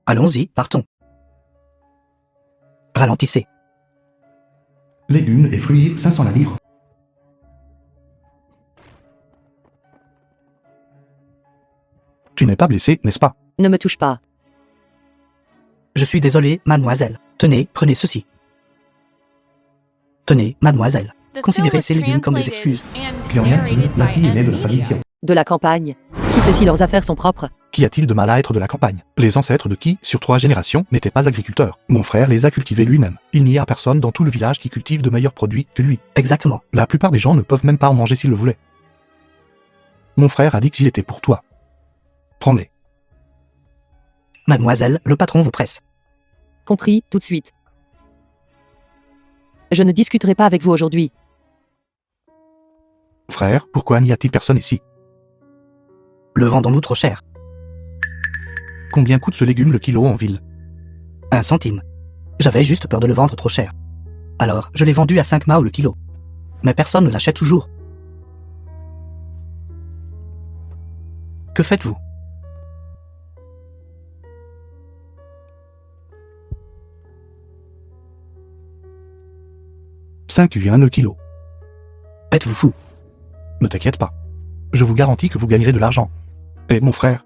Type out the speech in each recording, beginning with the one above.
Allons-y, partons. Ralentissez. Légumes et fruits, 500 la livre. Tu n'es pas blessé, n'est-ce pas? Ne me touche pas. Je suis désolé, mademoiselle. Tenez, prenez ceci. Tenez, mademoiselle. Considérez ces légumes comme des excuses. Cléonienne, la fille aînée de la famille Cléon. De la campagne. Qui sait si leurs affaires sont propres? Qu'y a-t-il de mal à être de la campagne? Les ancêtres de qui, sur 3 générations, n'étaient pas agriculteurs? Mon frère les a cultivés lui-même. Il n'y a personne dans tout le village qui cultive de meilleurs produits que lui. Exactement. La plupart des gens ne peuvent même pas en manger s'ils le voulaient. Mon frère a dit qu'il était pour toi. Prends-les. Mademoiselle, le patron vous presse. Compris, tout de suite. Je ne discuterai pas avec vous aujourd'hui. Frère, pourquoi n'y a-t-il personne ici? Le vendons-nous trop cher? Combien coûte ce légume le kilo en ville? 1 centime. J'avais juste peur de le vendre trop cher. Alors, je l'ai vendu à 5 mao le kilo. Mais personne ne l'achète toujours. Que faites-vous? $5 le kilo. Êtes-vous fou? Ne t'inquiète pas. Je vous garantis que vous gagnerez de l'argent. Et mon frère,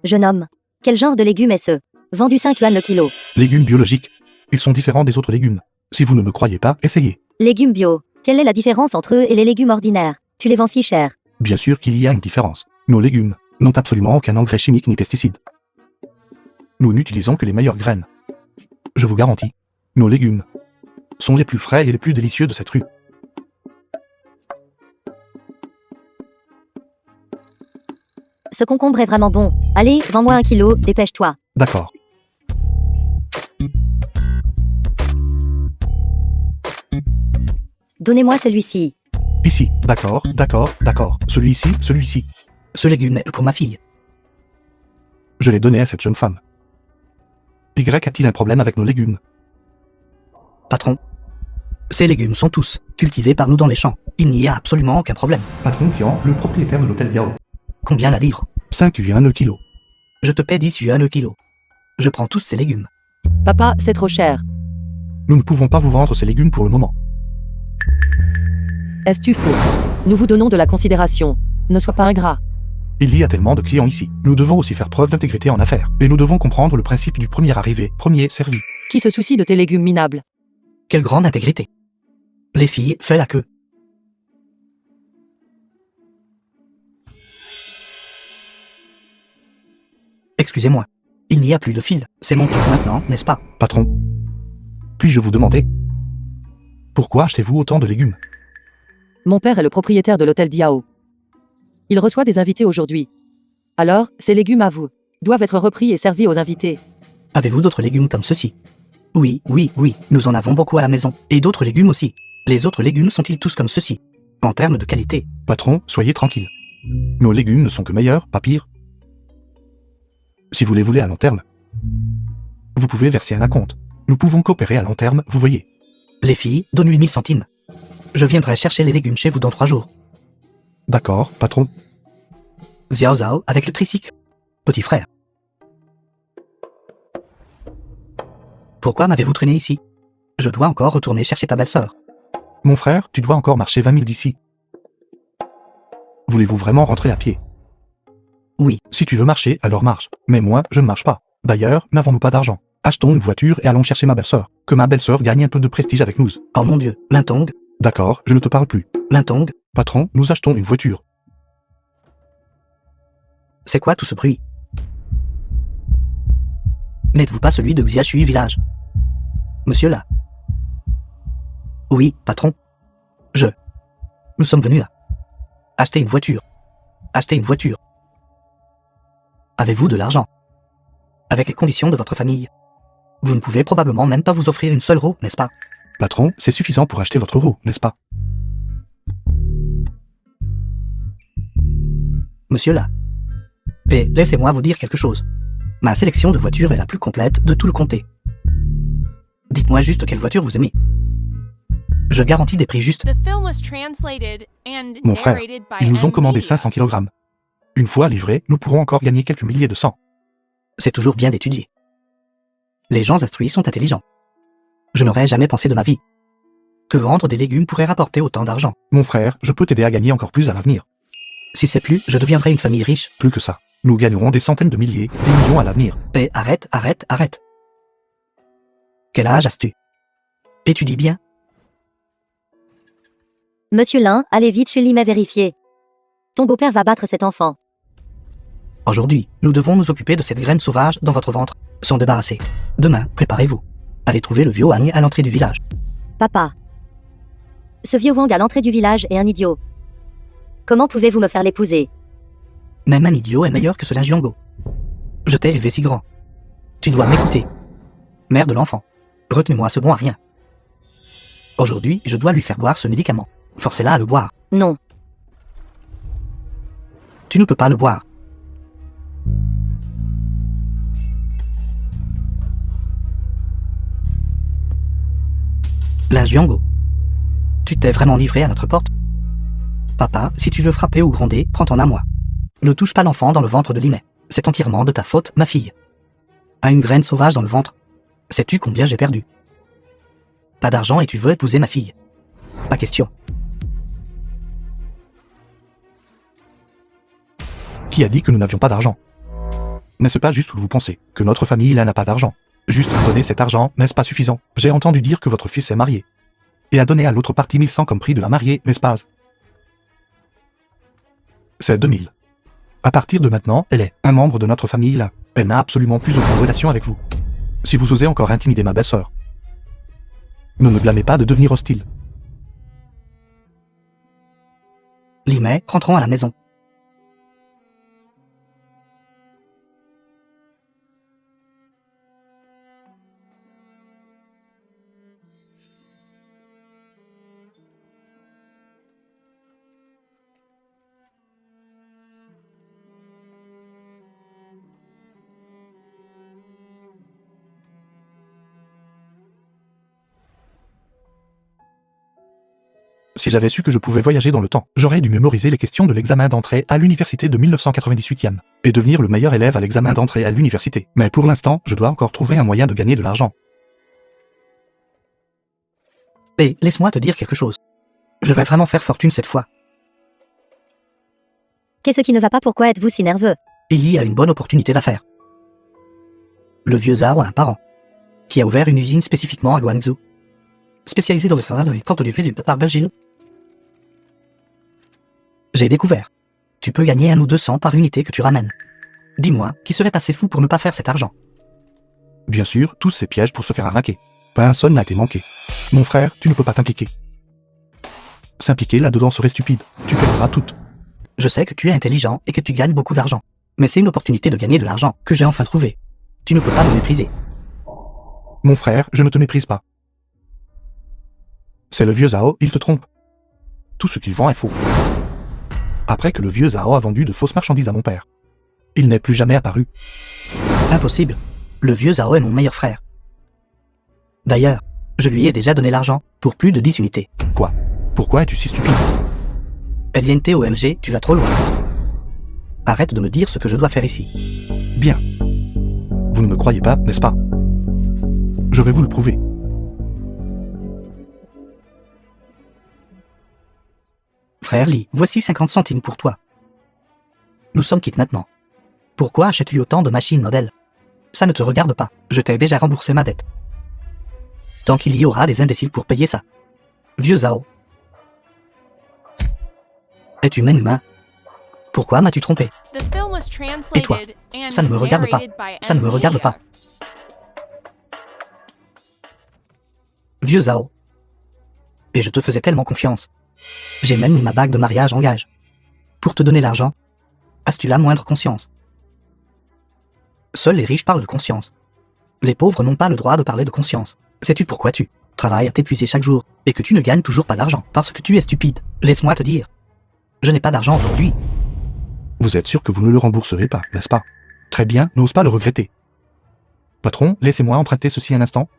Jeune homme, quel genre de légumes est-ce? Vendu 5 yuan le kilo. légumes biologiques. Ils sont différents des autres légumes. Si vous ne me croyez pas, essayez. Légumes bio. Quelle est la différence entre eux et les légumes ordinaires? Tu les vends si cher. Bien sûr qu'il y a une différence. Nos légumes n'ont absolument aucun engrais chimique ni pesticides. Nous n'utilisons que les meilleures graines. Je vous garantis, nos légumes sont les plus frais et les plus délicieux de cette rue. Ce concombre est vraiment bon. Allez, vends-moi 1 kilo, dépêche-toi. D'accord. Donnez-moi celui-ci. Ici. D'accord, d'accord, d'accord. Celui-ci, celui-ci. Ce légume est pour ma fille. Je l'ai donné à cette jeune femme. Y a-t-il un problème avec nos légumes? Patron. Ces légumes sont tous cultivés par nous dans les champs. Il n'y a absolument aucun problème. Patron Pian, le propriétaire de l'hôtel Yao. Combien la livre? 5 yuan le kilo. Je te paie 10 yuan le kilo. Je prends tous ces légumes. Papa, c'est trop cher. Nous ne pouvons pas vous vendre ces légumes pour le moment. Est-ce-tu fou? Nous vous donnons de la considération. Ne sois pas ingrat. Il y a tellement de clients ici. Nous devons aussi faire preuve d'intégrité en affaires. Et nous devons comprendre le principe du premier arrivé, premier servi. Qui se soucie de tes légumes minables? Quelle grande intégrité. Les filles, fais la queue. Excusez-moi. Il n'y a plus de fil. C'est mon tour maintenant, n'est-ce pas? Patron, puis-je vous demander pourquoi achetez-vous autant de légumes? Mon père est le propriétaire de l'hôtel Diao. Il reçoit des invités aujourd'hui. Alors, ces légumes à vous doivent être repris et servis aux invités. Avez-vous d'autres légumes comme ceci? Oui, oui, oui, nous en avons beaucoup à la maison. Et d'autres légumes aussi. Les autres légumes sont-ils tous comme ceci? En termes de qualité? Patron, soyez tranquille. Nos légumes ne sont que meilleurs, pas pires. Si vous les voulez à long terme, vous pouvez verser un acompte. Nous pouvons coopérer à long terme, vous voyez. Les filles, donne-lui 1000 centimes. Je viendrai chercher les légumes chez vous dans 3 jours. D'accord, patron. Xiao Zhao avec le tricycle. Petit frère. Pourquoi m'avez-vous traîné ici? Je dois encore retourner chercher ta belle-sœur. Mon frère, tu dois encore marcher 20 000 d'ici. Voulez-vous vraiment rentrer à pied? Oui. Si tu veux marcher, alors marche. Mais moi, je ne marche pas. D'ailleurs, n'avons-nous pas d'argent? Achetons une voiture et allons chercher ma belle-sœur. Que ma belle-sœur gagne un peu de prestige avec nous. Oh mon Dieu, Lintong. D'accord, je ne te parle plus. Lintong, Patron, nous achetons une voiture. c'est quoi tout ce bruit? N'êtes-vous pas celui de Xiashui Village? Monsieur là? Oui, patron. Nous sommes venus à acheter une voiture. Acheter une voiture. Avez-vous de l'argent? Avec les conditions de votre famille, vous ne pouvez probablement même pas vous offrir une seule roue, n'est-ce pas? Patron, c'est suffisant pour acheter votre roue, n'est-ce pas? Monsieur là. Et laissez-moi vous dire quelque chose. Ma sélection de voitures est la plus complète de tout le comté. Dites-moi juste quelle voiture vous aimez. Je garantis des prix justes. Mon frère, ils nous ont commandé 500 kg. Une fois livrés, nous pourrons encore gagner quelques milliers de cents. C'est toujours bien d'étudier. Les gens instruits sont intelligents. Je n'aurais jamais pensé de ma vie que vendre des légumes pourrait rapporter autant d'argent. Mon frère, je peux t'aider à gagner encore plus à l'avenir. Si c'est plus, je deviendrai une famille riche. Plus que ça. Nous gagnerons des centaines de milliers, des millions à l'avenir. Et arrête. Quel âge as-tu? Étudie bien. Monsieur Lin, allez vite chez Lim vérifier. Ton beau-père va battre cet enfant. Aujourd'hui, nous devons nous occuper de cette graine sauvage dans votre ventre. S'en débarrasser. Demain, préparez-vous. Allez trouver le vieux Wang à l'entrée du village. Papa. Ce vieux Wang à l'entrée du village est un idiot. Comment pouvez-vous me faire l'épouser? Même un idiot est meilleur que ce Linjiango. Je t'ai élevé si grand. Tu dois m'écouter. Mère de l'enfant. Retenez-moi ce bon à rien. Aujourd'hui, je dois lui faire boire ce médicament. Forcez-la à le boire. Non. Tu ne peux pas le boire. Linjiango. Tu t'es vraiment livré à notre porte? Papa, si tu veux frapper ou gronder, prends-t'en à moi. Ne touche pas l'enfant dans le ventre de Limay. C'est entièrement de ta faute, ma fille. A une graine sauvage dans le ventre. Sais-tu combien j'ai perdu? Pas d'argent et tu veux épouser ma fille? Pas question. Qui a dit que nous n'avions pas d'argent? N'est-ce pas juste ce que vous pensez, que notre famille n'a pas d'argent? Juste vous donner cet argent, n'est-ce pas suffisant? J'ai entendu dire que votre fils est marié. Et a donné à l'autre partie 1100 comme prix de la mariée, n'est-ce pas? C'est 2000. À partir de maintenant, elle est un membre de notre famille là. Elle n'a absolument plus aucune relation avec vous. Si vous osez encore intimider ma belle-sœur, ne me blâmez pas de devenir hostile. Limay, rentrons à la maison. Si j'avais su que je pouvais voyager dans le temps, j'aurais dû mémoriser les questions de l'examen d'entrée à l'université de 1998e, et devenir le meilleur élève à l'examen d'entrée à l'université. Mais pour l'instant, je dois encore trouver un moyen de gagner de l'argent. Et laisse-moi te dire quelque chose. Je vais vraiment faire fortune cette fois. Qu'est-ce qui ne va pas? Pourquoi êtes-vous si nerveux? Il y a une bonne opportunité d'affaires. Le vieux Zhao a un parent qui a ouvert une usine spécifiquement à Guangzhou, spécialisée dans le travail de porte du prix du par Belgique. J'ai découvert. Tu peux gagner 1 ou 200 par unité que tu ramènes. Dis-moi, qui serait assez fou pour ne pas faire cet argent? Bien sûr, tous ces pièges pour se faire arnaquer. Pas un seul n'a été manqué. Mon frère, tu ne peux pas t'impliquer. S'impliquer là-dedans serait stupide. Tu perdras tout. Je sais que tu es intelligent et que tu gagnes beaucoup d'argent. Mais c'est une opportunité de gagner de l'argent que j'ai enfin trouvée. Tu ne peux pas me mépriser. Mon frère, je ne te méprise pas. C'est le vieux Zhao, il te trompe. Tout ce qu'il vend est faux. Après que le vieux Zhao a vendu de fausses marchandises à mon père, il n'est plus jamais apparu. Impossible. Le vieux Zhao est mon meilleur frère. D'ailleurs, je lui ai déjà donné l'argent pour plus de 10 unités. Quoi? Pourquoi es-tu si stupide? LNTOMG, tu vas trop loin. Arrête de me dire ce que je dois faire ici. Bien. Vous ne me croyez pas, n'est-ce pas? Je vais vous le prouver. Frère Lee, voici 50 centimes pour toi. Nous sommes quittes maintenant. Pourquoi achètes-tu autant de machines modèles? Ça ne te regarde pas, je t'ai déjà remboursé ma dette. Tant qu'il y aura des imbéciles pour payer ça. Vieux Zhao. Es-tu même humain? Pourquoi m'as-tu trompé? Et toi? Ça ne me regarde pas. Ça ne me regarde pas. Vieux Zhao. Et je te faisais tellement confiance. J'ai même mis ma bague de mariage en gage. Pour te donner l'argent, as-tu la moindre conscience? Seuls les riches parlent de conscience. Les pauvres n'ont pas le droit de parler de conscience. Sais-tu pourquoi tu travailles à t'épuiser chaque jour et que tu ne gagnes toujours pas d'argent? Parce que tu es stupide. Laisse-moi te dire. Je n'ai pas d'argent aujourd'hui. Vous êtes sûr que vous ne le rembourserez pas, n'est-ce pas? Très bien, n'ose pas le regretter. Patron, laissez-moi emprunter ceci un instant.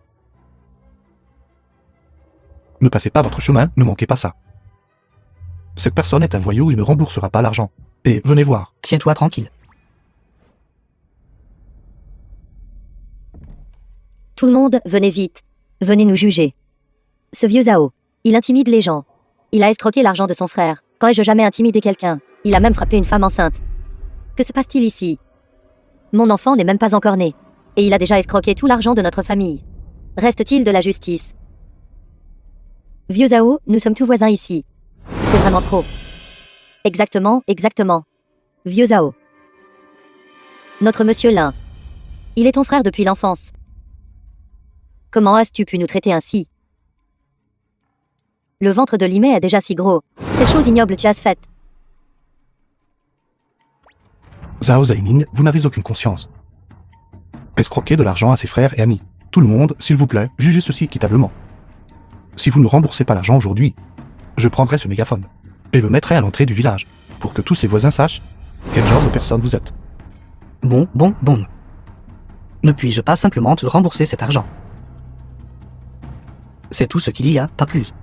Ne passez pas votre chemin, ne manquez pas ça. Cette personne est un voyou, il ne remboursera pas l'argent. Et venez voir. Tiens-toi tranquille. Tout le monde, venez vite. Venez nous juger. Ce vieux Zhao, il intimide les gens. Il a escroqué l'argent de son frère. Quand ai-je jamais intimidé quelqu'un? Il a même frappé une femme enceinte. Que se passe-t-il ici? Mon enfant n'est même pas encore né. Et il a déjà escroqué tout l'argent de notre famille. Reste-t-il de la justice? Vieux Zhao, nous sommes tous voisins ici. C'est vraiment trop. Exactement, exactement. Vieux Zhao. Notre monsieur Lin. Il est ton frère depuis l'enfance. Comment as-tu pu nous traiter ainsi? Le ventre de Limei est déjà si gros. Quelle chose ignoble tu as faite? Zhao Zaiming, vous n'avez aucune conscience. Escroquer de l'argent à ses frères et amis. Tout le monde, s'il vous plaît, jugez ceci équitablement. Si vous ne remboursez pas l'argent aujourd'hui, je prendrai ce mégaphone et le mettrai à l'entrée du village pour que tous les voisins sachent quel genre de personne vous êtes. Bon. Ne puis-je pas simplement te rembourser cet argent? C'est tout ce qu'il y a, pas plus.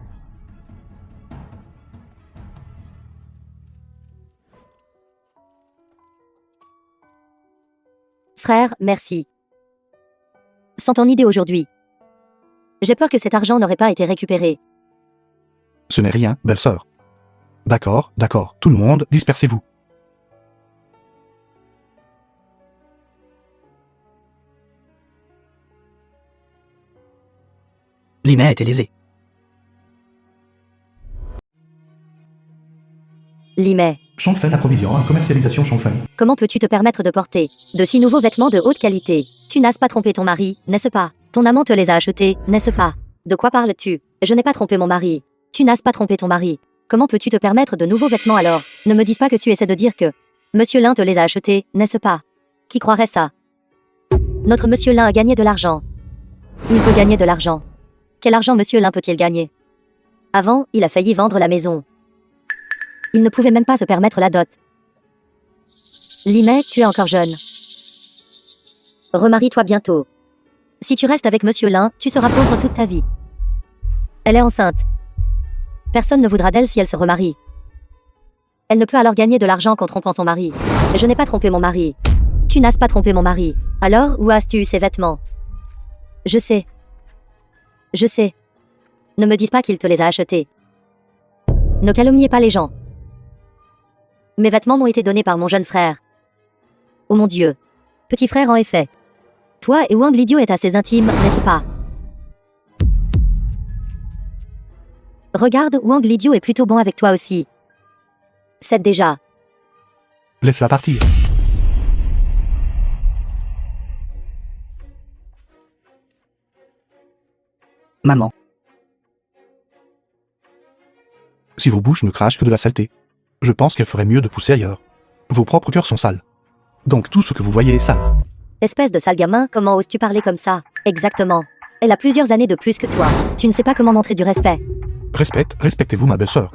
Frère, merci. Sans ton idée aujourd'hui. J'ai peur que cet argent n'aurait pas été récupéré. Ce n'est rien, belle-sœur. D'accord, tout le monde, dispersez-vous. Limei a été lésé. Limei, Shangfen Approvision, commercialisation Shangfen. comment peux-tu te permettre de porter de si nouveaux vêtements de haute qualité? Tu n'as pas trompé ton mari, n'est-ce pas? Ton amant te les a achetés, n'est-ce pas? De quoi parles-tu? Je n'ai pas trompé mon mari. Tu n'as pas trompé ton mari. Comment peux-tu te permettre de nouveaux vêtements alors? Ne me dis pas que tu essaies de dire que Monsieur Lin te les a achetés, n'est-ce pas? Qui croirait ça? Notre Monsieur Lin a gagné de l'argent. Il peut gagner de l'argent. Quel argent Monsieur Lin peut-il gagner? Avant, il a failli vendre la maison. Il ne pouvait même pas se permettre la dot. Limei, tu es encore jeune. Remarie-toi bientôt. Si tu restes avec Monsieur Lin, tu seras pauvre toute ta vie. Elle est enceinte. Personne ne voudra d'elle si elle se remarie. Elle ne peut alors gagner de l'argent qu'en trompant son mari. Je n'ai pas trompé mon mari. Tu n'as pas trompé mon mari. Alors, où as-tu eu ces vêtements? Je sais. Je sais. Ne me dis pas qu'il te les a achetés. Ne calomniez pas les gens. Mes vêtements m'ont été donnés par mon jeune frère. Oh mon Dieu. Petit frère en effet. Toi et Wang l'idiot est assez intime, n'est-ce pas? Regarde, Wang l'idiot est plutôt bon avec toi aussi. C'est déjà. Laisse-la partir. Maman, Si vos bouches ne crachent que de la saleté, je pense qu'elle ferait mieux de pousser ailleurs. Vos propres cœurs sont sales. Donc tout ce que vous voyez est sale. Espèce de sale gamin, comment oses-tu parler comme ça? Exactement. Elle a plusieurs années de plus que toi. Tu ne sais pas comment montrer du respect. Respectez-vous ma belle-sœur.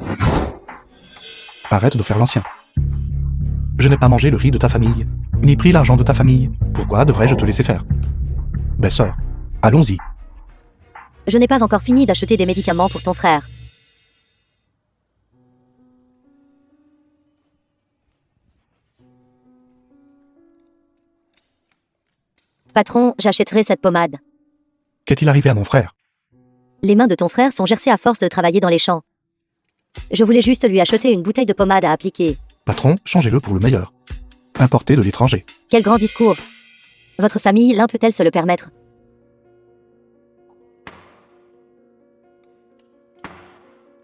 Arrête de faire l'ancien. Je n'ai pas mangé le riz de ta famille, ni pris l'argent de ta famille. Pourquoi devrais-je te laisser faire? Belle-sœur, allons-y. Je n'ai pas encore fini d'acheter des médicaments pour ton frère. Patron, j'achèterai cette pommade. Qu'est-il arrivé à mon frère? Les mains de ton frère sont gercées à force de travailler dans les champs. Je voulais juste lui acheter une bouteille de pommade à appliquer. Patron, changez-le pour le meilleur. Importé de l'étranger. Quel grand discours. Votre famille, l'un peut-elle se le permettre?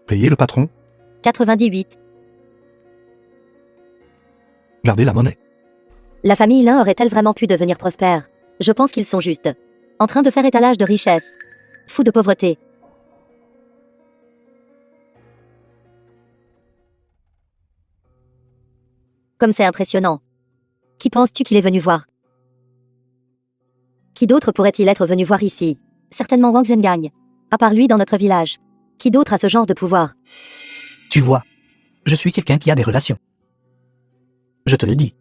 Payez le patron, 98. gardez la monnaie. La famille Lin aurait-elle vraiment pu devenir prospère? Je pense qu'ils sont juste en train de faire étalage de richesse. Fou de pauvreté. Comme c'est impressionnant. Qui penses-tu qu'il est venu voir? Qui d'autre pourrait-il être venu voir ici? Certainement Wang Zhengang. À part lui dans notre village. Qui d'autre a ce genre de pouvoir? tu vois, je suis quelqu'un qui a des relations. Je te le dis.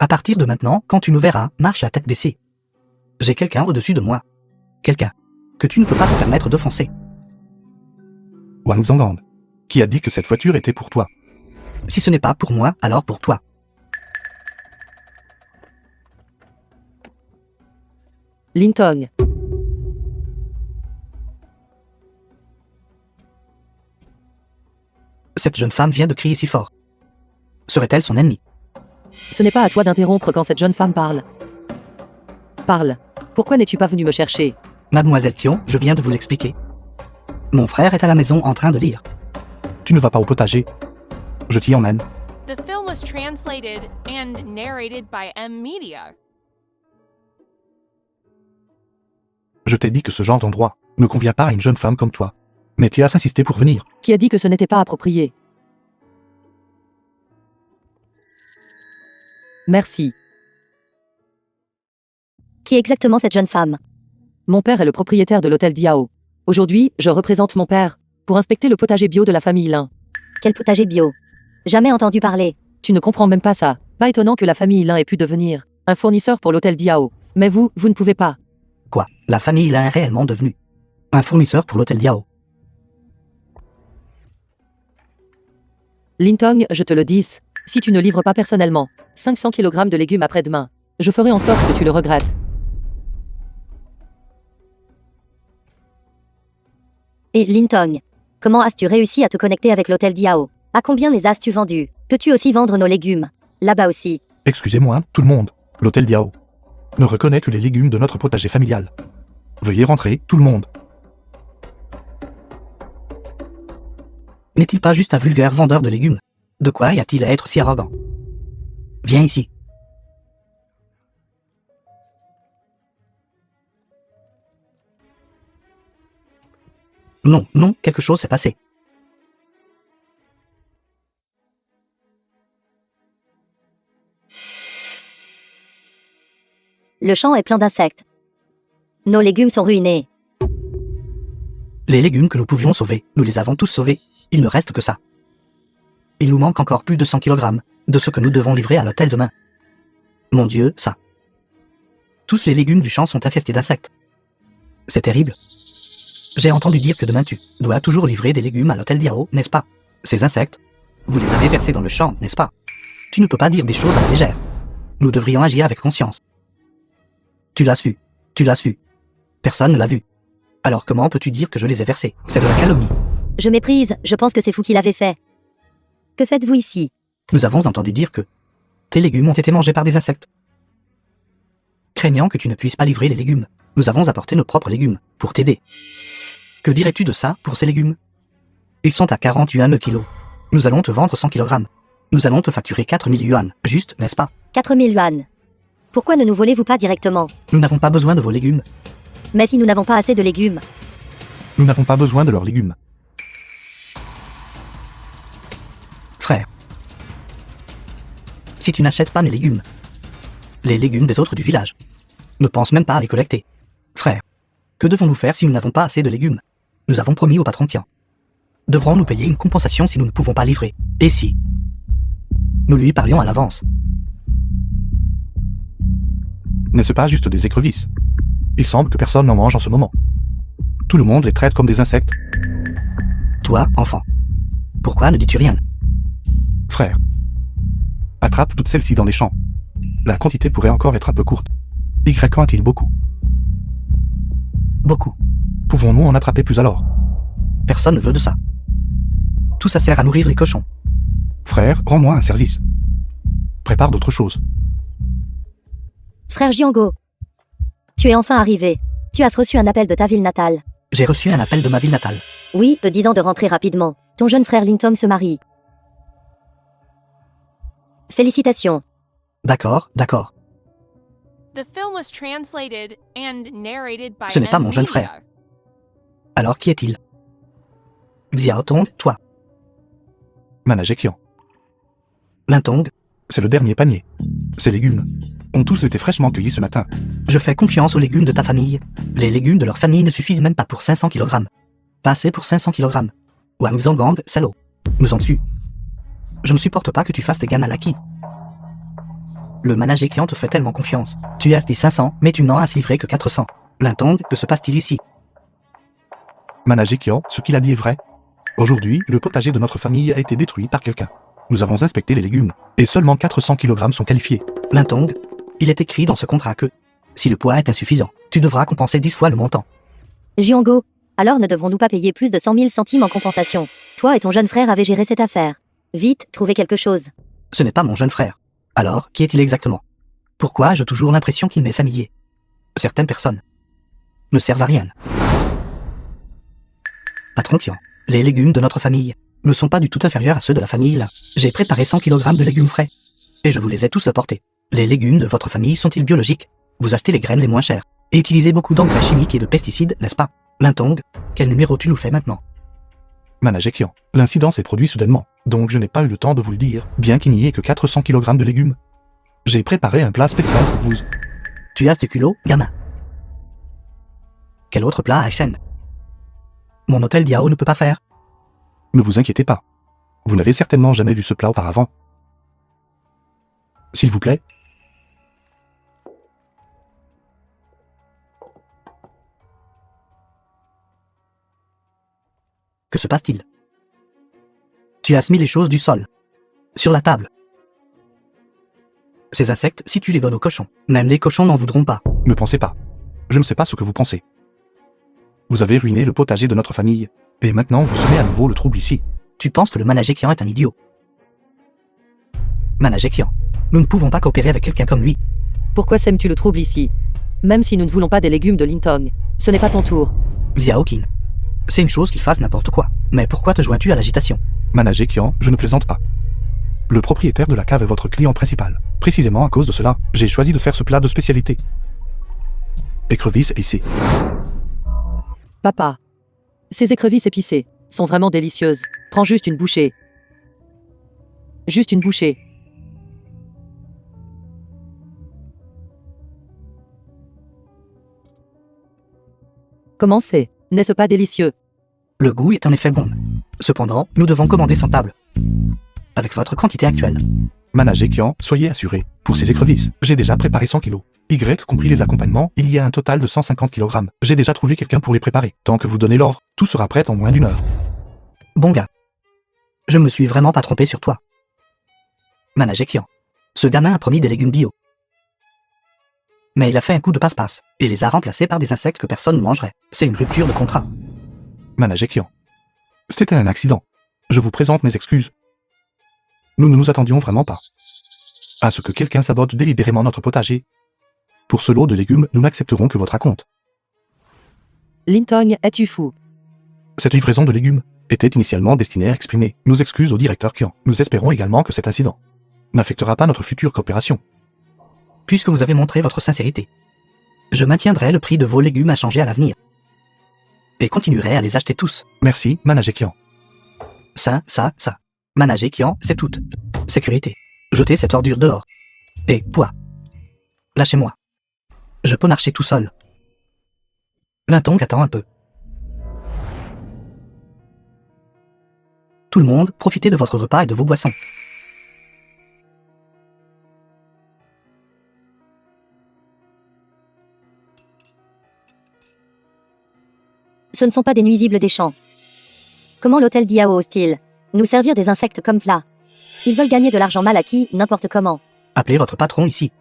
À partir de maintenant, quand tu nous verras, marche la tête baissée. J'ai quelqu'un au-dessus de moi. Quelqu'un que tu ne peux pas te permettre d'offenser. Wang Zhonggang, qui a dit que cette voiture était pour toi. Si ce n'est pas pour moi, alors pour toi. Lintong. Cette jeune femme vient de crier si fort. Serait-elle son ennemie? Ce n'est pas à toi d'interrompre quand cette jeune femme parle. Parle. Pourquoi n'es-tu pas venu me chercher? Mademoiselle Kion, je viens de vous l'expliquer. Mon frère est à la maison en train de lire. Tu ne vas pas au potager. Je t'y emmène. The film was translated and narrated by M Media. Je t'ai dit que ce genre d'endroit ne convient pas à une jeune femme comme toi. Mais tu as insisté pour venir. Qui a dit que ce n'était pas approprié? Merci. Qui est exactement cette jeune femme? Mon père est le propriétaire de l'hôtel Diao. Aujourd'hui, je représente mon père pour inspecter le potager bio de la famille Lin. Quel potager bio? Jamais entendu parler. Tu ne comprends même pas ça. Pas étonnant que la famille Lin ait pu devenir un fournisseur pour l'hôtel Diao. Mais vous ne pouvez pas. Quoi? La famille Lin est réellement devenue un fournisseur pour l'hôtel Diao. Lintong, je te le dis, si tu ne livres pas personnellement 500 kg de légumes après-demain, je ferai en sorte que tu le regrettes. Et Lintong, comment as-tu réussi à te connecter avec l'hôtel Diao? À combien les as-tu vendus? Peux-tu aussi vendre nos légumes? Là-bas aussi. Excusez-moi, tout le monde. L'hôtel Diao ne reconnaît que les légumes de notre potager familial. Veuillez rentrer, tout le monde. N'est-il pas juste un vulgaire vendeur de légumes? De quoi y a-t-il à être si arrogant? Viens ici. Non, non, quelque chose s'est passé. Le champ est plein d'insectes. Nos légumes sont ruinés. Les légumes que nous pouvions sauver, nous les avons tous sauvés. Il ne reste que ça. Il nous manque encore plus de 100 kg de ce que nous devons livrer à l'hôtel demain. Mon Dieu, ça. Tous les légumes du champ sont infestés d'insectes. C'est terrible. J'ai entendu dire que demain tu dois toujours livrer des légumes à l'hôtel Diao, n'est-ce pas? Ces insectes, vous les avez versés dans le champ, n'est-ce pas? Tu ne peux pas dire des choses à la légère. Nous devrions agir avec conscience. Tu l'as su. Tu l'as su. Personne ne l'a vu. Alors comment peux-tu dire que je les ai versés? C'est de la calomnie. Je méprise, je pense que c'est vous qui l'avez fait. Que faites-vous ici? Nous avons entendu dire que tes légumes ont été mangés par des insectes. Craignant que tu ne puisses pas livrer les légumes, nous avons apporté nos propres légumes pour t'aider. Que dirais-tu de ça pour ces légumes? Ils sont à 41 le kilo. Nous allons te vendre 100 kg. Nous allons te facturer 4000 yuan, juste, n'est-ce pas? 4000 yuan. Pourquoi ne nous volez-vous pas directement? Nous n'avons pas besoin de vos légumes. Mais si nous n'avons pas assez de légumes? Nous n'avons pas besoin de leurs légumes. Frère, si tu n'achètes pas mes légumes, les légumes des autres du village, ne pense même pas à les collecter. Frère, que devons-nous faire si nous n'avons pas assez de légumes? Nous avons promis au patron Kian. Devrons-nous payer une compensation si nous ne pouvons pas livrer? Et si nous lui parlions à l'avance? N'est-ce pas juste des écrevisses? Il semble que personne n'en mange en ce moment. Tout le monde les traite comme des insectes. Toi, enfant, pourquoi ne dis-tu rien? Frère, attrape toutes celles-ci dans les champs. La quantité pourrait encore être un peu courte. Y en a-t-il beaucoup? Beaucoup. Pouvons-nous en attraper plus alors? Personne ne veut de ça. Tout ça sert à nourrir les cochons. Frère, rends-moi un service. Prépare d'autres choses. Frère Jiango, tu es enfin arrivé. Tu as reçu un appel de ta ville natale. J'ai reçu un appel de ma ville natale. Oui, te disant de rentrer rapidement. Ton jeune frère Lintong se marie. Félicitations. D'accord, d'accord. The film was translated and narrated by Ce n'est pas M mon jeune Media. frère. Alors qui est-il? Xiaotong, toi. Managekian. Lintong, C'est le dernier panier. Ces légumes ont tous été fraîchement cueillis ce matin. je fais confiance aux légumes de ta famille. Les légumes de leur famille ne suffisent même pas pour 500 kg. Pas assez pour 500 kg. Wang Zonggang, salaud. Nous en tue. Je ne supporte pas que tu fasses des gammes à l'acquis. Le manager client te fait tellement confiance. Tu as dit 500, mais tu n'en as livré que 400. Lintong, que se passe-t-il ici? Managekian, ce qu'il a dit est vrai. Aujourd'hui, le potager de notre famille a été détruit par quelqu'un. Nous avons inspecté les légumes, et seulement 400 kg sont qualifiés. Lintong, il est écrit dans ce contrat que, si le poids est insuffisant, tu devras compenser 10 fois le montant. Jiango, Alors ne devrons-nous pas payer plus de 100 000 centimes en compensation? Toi et ton jeune frère avez géré cette affaire. Vite, trouvez quelque chose. Ce n'est pas mon jeune frère. Alors, qui est-il exactement? Pourquoi ai-je toujours l'impression qu'il m'est familier? Certaines personnes ne servent à rien. Patron Kian, les légumes de notre famille ne sont pas du tout inférieurs à ceux de la famille là. J'ai préparé 100 kg de légumes frais. Et je vous les ai tous apportés. Les légumes de votre famille sont-ils biologiques? Vous achetez les graines les moins chères. Et utilisez beaucoup d'engrais chimiques et de pesticides, n'est-ce pas? Lintong, quel numéro tu nous fais maintenant? Managekian, l'incident s'est produit soudainement, donc je n'ai pas eu le temps de vous le dire, bien qu'il n'y ait que 400 kg de légumes. J'ai préparé un plat spécial pour vous. Tu as ce culot, gamin. Quel autre plat HN? Mon hôtel Diao ne peut pas faire. Ne vous inquiétez pas. Vous n'avez certainement jamais vu ce plat auparavant. S'il vous plaît. Que se passe-t-il? Tu as mis les choses du sol. Sur la table. Ces insectes, si tu les donnes aux cochons, même les cochons n'en voudront pas. Ne pensez pas. Je ne sais pas ce que vous pensez. Vous avez ruiné le potager de notre famille, et maintenant vous semez à nouveau le trouble ici. Tu penses que le Managekian est un idiot? Managekian, nous ne pouvons pas coopérer avec quelqu'un comme lui. Pourquoi sèmes-tu le trouble ici? Même si nous ne voulons pas des légumes de Lintong, ce n'est pas ton tour. Xiaoqin, c'est une chose qu'il fasse n'importe quoi. Mais pourquoi te joins-tu à l'agitation? Managekian, je ne plaisante pas. Le propriétaire de la cave est votre client principal. Précisément à cause de cela, j'ai choisi de faire ce plat de spécialité. Écrevisses épicées. Papa. Ces écrevisses épicées sont vraiment délicieuses. Prends juste une bouchée. Juste une bouchée. Comment c'est? N'est-ce pas délicieux? Le goût est en effet bon. Cependant, nous devons commander sans table. Avec votre quantité actuelle. Managekian, soyez assuré. Pour ces écrevisses, j'ai déjà préparé 100 kilos. Y compris les accompagnements, il y a un total de 150 kg. J'ai déjà trouvé quelqu'un pour les préparer. Tant que vous donnez l'ordre, tout sera prêt en moins d'1 heure. Bon gars. Je me suis vraiment pas trompé sur toi. Managekian, ce gamin a promis des légumes bio. Mais il a fait un coup de passe-passe, et les a remplacés par des insectes que personne ne mangerait. C'est une rupture de contrat. Managekian. C'était un accident. Je vous présente mes excuses. Nous ne nous attendions vraiment pas à ce que quelqu'un sabote délibérément notre potager. Pour ce lot de légumes, nous n'accepterons que votre acompte. Lintong, es-tu fou? Cette livraison de légumes était initialement destinée à exprimer nos excuses au directeur Kian. Nous espérons également que cet incident n'affectera pas notre future coopération. Puisque vous avez montré votre sincérité, je maintiendrai le prix de vos légumes inchangés à l'avenir. Et continuerai à les acheter tous. Merci, Managekian. Ça. Managekian, c'est tout. Sécurité. Jetez cette ordure dehors. Et, poids. Lâchez-moi. Je peux marcher tout seul. Lintong attend un peu. Tout le monde, profitez de votre repas et de vos boissons. Ce ne sont pas des nuisibles des champs. Comment l'hôtel Diao ose-t-il nous servir des insectes comme plat? Ils veulent gagner de l'argent mal acquis, n'importe comment. Appelez votre patron ici.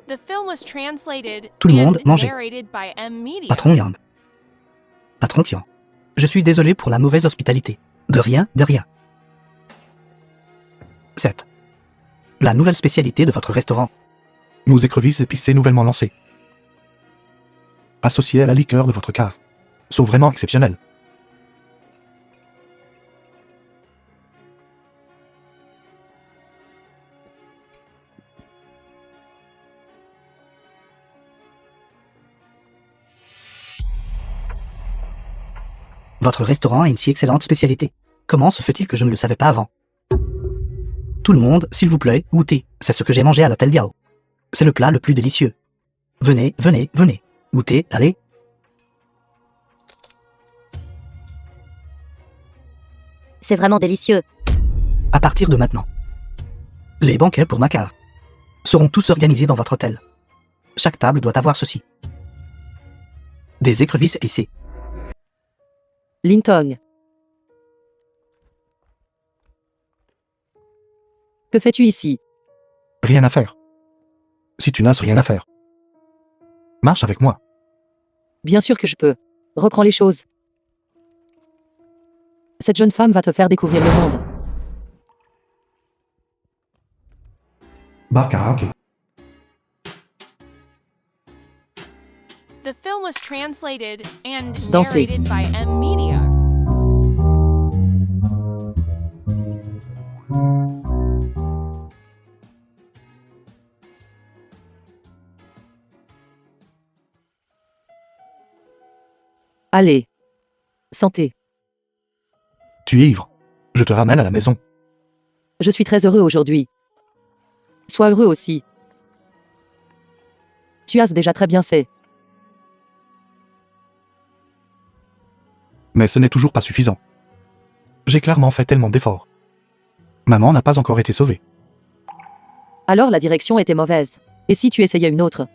The film was translated Tout le monde, and mangez. narrated by M Media. Patron Yang. Patron Kian. Je suis désolé pour la mauvaise hospitalité. De rien, de rien. 7. La nouvelle spécialité de votre restaurant. Nos écrevisses épicées nouvellement lancées. Associées à la liqueur de votre cave. Sont vraiment exceptionnelles. Votre restaurant a une si excellente spécialité. Comment se fait-il que je ne le savais pas avant? Tout le monde, s'il vous plaît, goûtez. C'est ce que j'ai mangé à l'hôtel Diao. C'est le plat le plus délicieux. Venez, venez, venez. Goûtez, allez. C'est vraiment délicieux. À partir de maintenant, les banquets pour ma cave seront tous organisés dans votre hôtel. Chaque table doit avoir ceci. Des écrevisses épicées. Lintong. Que fais-tu ici? Rien à faire. Si tu n'as rien à faire. Marche avec moi. Bien sûr que je peux. Reprends les choses. Cette jeune femme va te faire découvrir le monde. Bar karaoké. The film was translated and Danser. narrated by M Media. Allez. Santé. Tu es ivre. Je te ramène à la maison. Je suis très heureux aujourd'hui. Sois heureux aussi. Tu as déjà très bien fait. Mais ce n'est toujours pas suffisant. J'ai clairement fait tellement d'efforts. Maman n'a pas encore été sauvée. Alors la direction était mauvaise. Et si tu essayais une autre?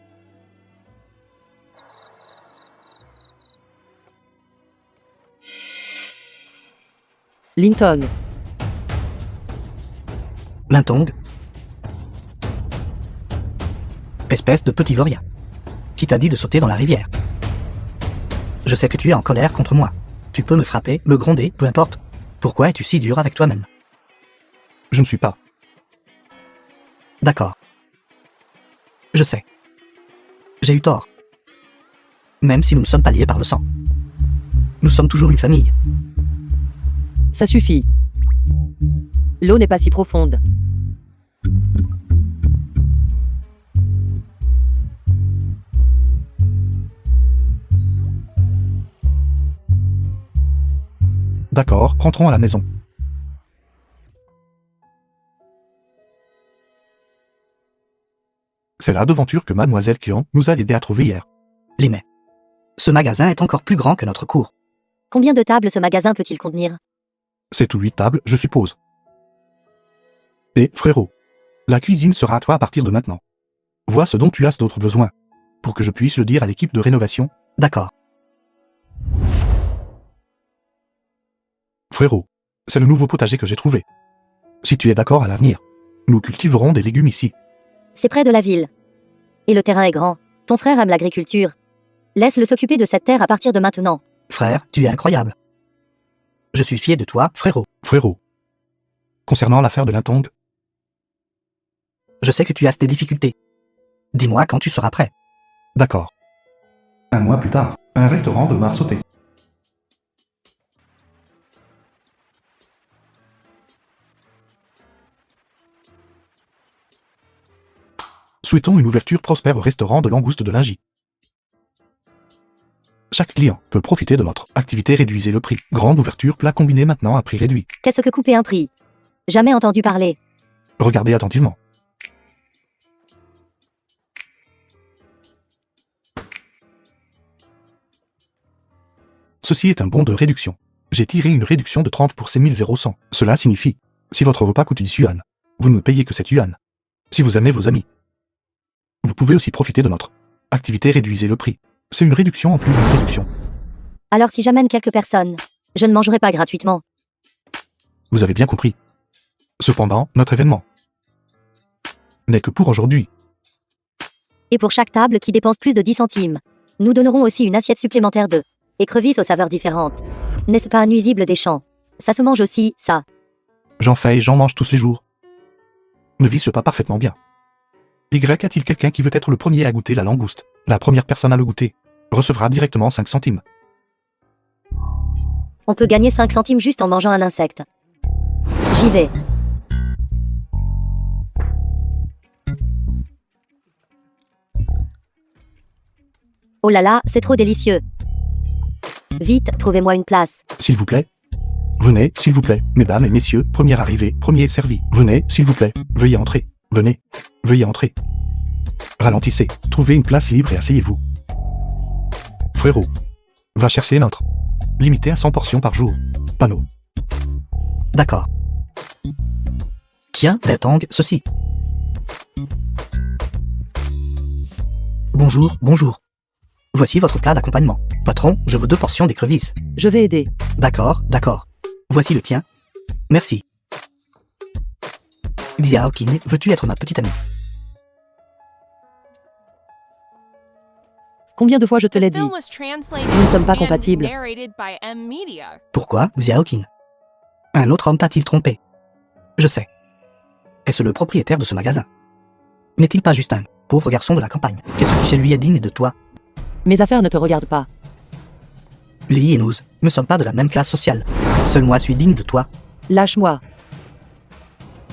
Linton. Lintong. Espèce de petit vaurien. Qui t'a dit de sauter dans la rivière? Je sais que tu es en colère contre moi. Tu peux me frapper, me gronder, peu importe. Pourquoi es-tu si dur avec toi-même? Je ne suis pas. D'accord. Je sais. J'ai eu tort. Même si nous ne sommes pas liés par le sang. Nous sommes toujours une famille. Ça suffit. L'eau n'est pas si profonde. D'accord, rentrons à la maison. C'est la devanture que Mademoiselle Kian nous a aidé à trouver hier. Limay. Ce magasin est encore plus grand que notre cour. Combien de tables ce magasin peut-il contenir? C'est tout 8 tables, je suppose. Et, frérot, la cuisine sera à toi à partir de maintenant. Vois ce dont tu as d'autres besoins, pour que je puisse le dire à l'équipe de rénovation. D'accord. Frérot, c'est le nouveau potager que j'ai trouvé. Si tu es d'accord à l'avenir, nous cultiverons des légumes ici. C'est près de la ville. Et le terrain est grand. Ton frère aime l'agriculture. Laisse-le s'occuper de cette terre à partir de maintenant. Frère, tu es incroyable. Je suis fier de toi, frérot. Frérot, concernant l'affaire de Lintong, Je sais que tu as des difficultés. Dis-moi quand tu seras prêt. d'accord. Un mois plus tard, un restaurant de Mar sauté. Souhaitons une ouverture prospère au restaurant de Langouste de Lingy. Chaque client peut profiter de notre activité réduisez le prix. Grande ouverture, plat combiné maintenant à prix réduit. Qu'est-ce que couper un prix? Jamais entendu parler. Regardez attentivement. Ceci est un bon de réduction. J'ai tiré une réduction de 30 pour ces 1100. Cela signifie, si votre repas coûte 10 yuan, vous ne payez que 7 yuan. Si vous aimez vos amis, vous pouvez aussi profiter de notre activité réduisez le prix. C'est une réduction en plus d'une réduction. Alors si j'amène quelques personnes, je ne mangerai pas gratuitement. Vous avez bien compris. Cependant, notre événement n'est que pour aujourd'hui. Et pour chaque table qui dépense plus de 10 centimes, nous donnerons aussi une assiette supplémentaire de écrevisses aux saveurs différentes. N'est-ce pas un nuisible des champs? Ça se mange aussi, ça. J'en fais et j'en mange tous les jours. Ne vit-ce pas parfaitement bien? Y a-t-il quelqu'un qui veut être le premier à goûter la langouste? La première personne à le goûter recevra directement 5 centimes. On peut gagner 5 centimes juste en mangeant un insecte. J'y vais. Oh là là, c'est trop délicieux. Vite, trouvez-moi une place. S'il vous plaît. Venez, s'il vous plaît. Mesdames et messieurs, premier arrivé, premier servi. Venez, s'il vous plaît. Veuillez entrer. Venez. Veuillez entrer. Ralentissez. Trouvez une place libre et asseyez-vous. Frérot. Va chercher les nôtres. Limité à 100 portions par jour. Panneau. D'accord. Tiens, Lintong, ceci. Bonjour, bonjour. Voici votre plat d'accompagnement. Patron, je veux 2 portions d'écrevisses. Je vais aider. D'accord, d'accord. Voici le tien. Merci. Xiaoqing, veux-tu être ma petite amie? Combien de fois je te l'ai The dit? film was translated Nous ne sommes pas and compatibles. narrated by M Media. Pourquoi, Xiaoqing? Un autre homme t'a-t-il trompé? Je sais. Est-ce le propriétaire de ce magasin? N'est-il pas juste un pauvre garçon de la campagne? Qu'est-ce qui chez lui est digne de toi? Mes affaires ne te regardent pas. Li et nous ne sommes pas de la même classe sociale. Seul moi suis digne de toi. Lâche-moi.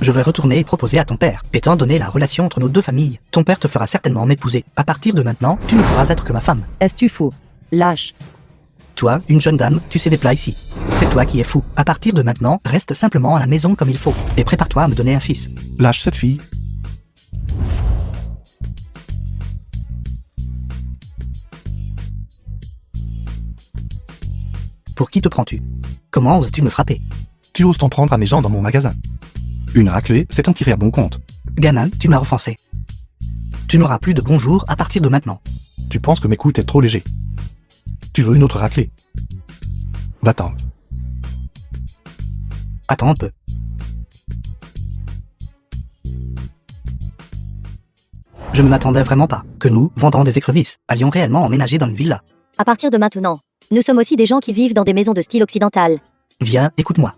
Je vais retourner et proposer à ton père. Étant donné la relation entre nos deux familles, ton père te fera certainement m'épouser. À partir de maintenant, tu ne pourras être que ma femme. Est-ce-tu fou? Lâche. Toi, une jeune dame, tu sais des plats ici. C'est toi qui es fou. À partir de maintenant, reste simplement à la maison comme il faut. Et prépare-toi à me donner un fils. Lâche cette fille. Pour qui te prends-tu? Comment oses-tu me frapper? Tu oses t'en prendre à mes gens dans mon magasin. Une raclée, c'est en tirer à bon compte. Gamin, tu m'as offensé. Tu n'auras plus de bonjour à partir de maintenant. Tu penses que mes coups étaient trop légers. Tu veux une autre raclée? Va-t'en. Attends un peu. Je ne m'attendais vraiment pas que nous, vendant des écrevisses, allions réellement emménager dans une villa. À partir de maintenant, nous sommes aussi des gens qui vivent dans des maisons de style occidental. Viens, écoute-moi.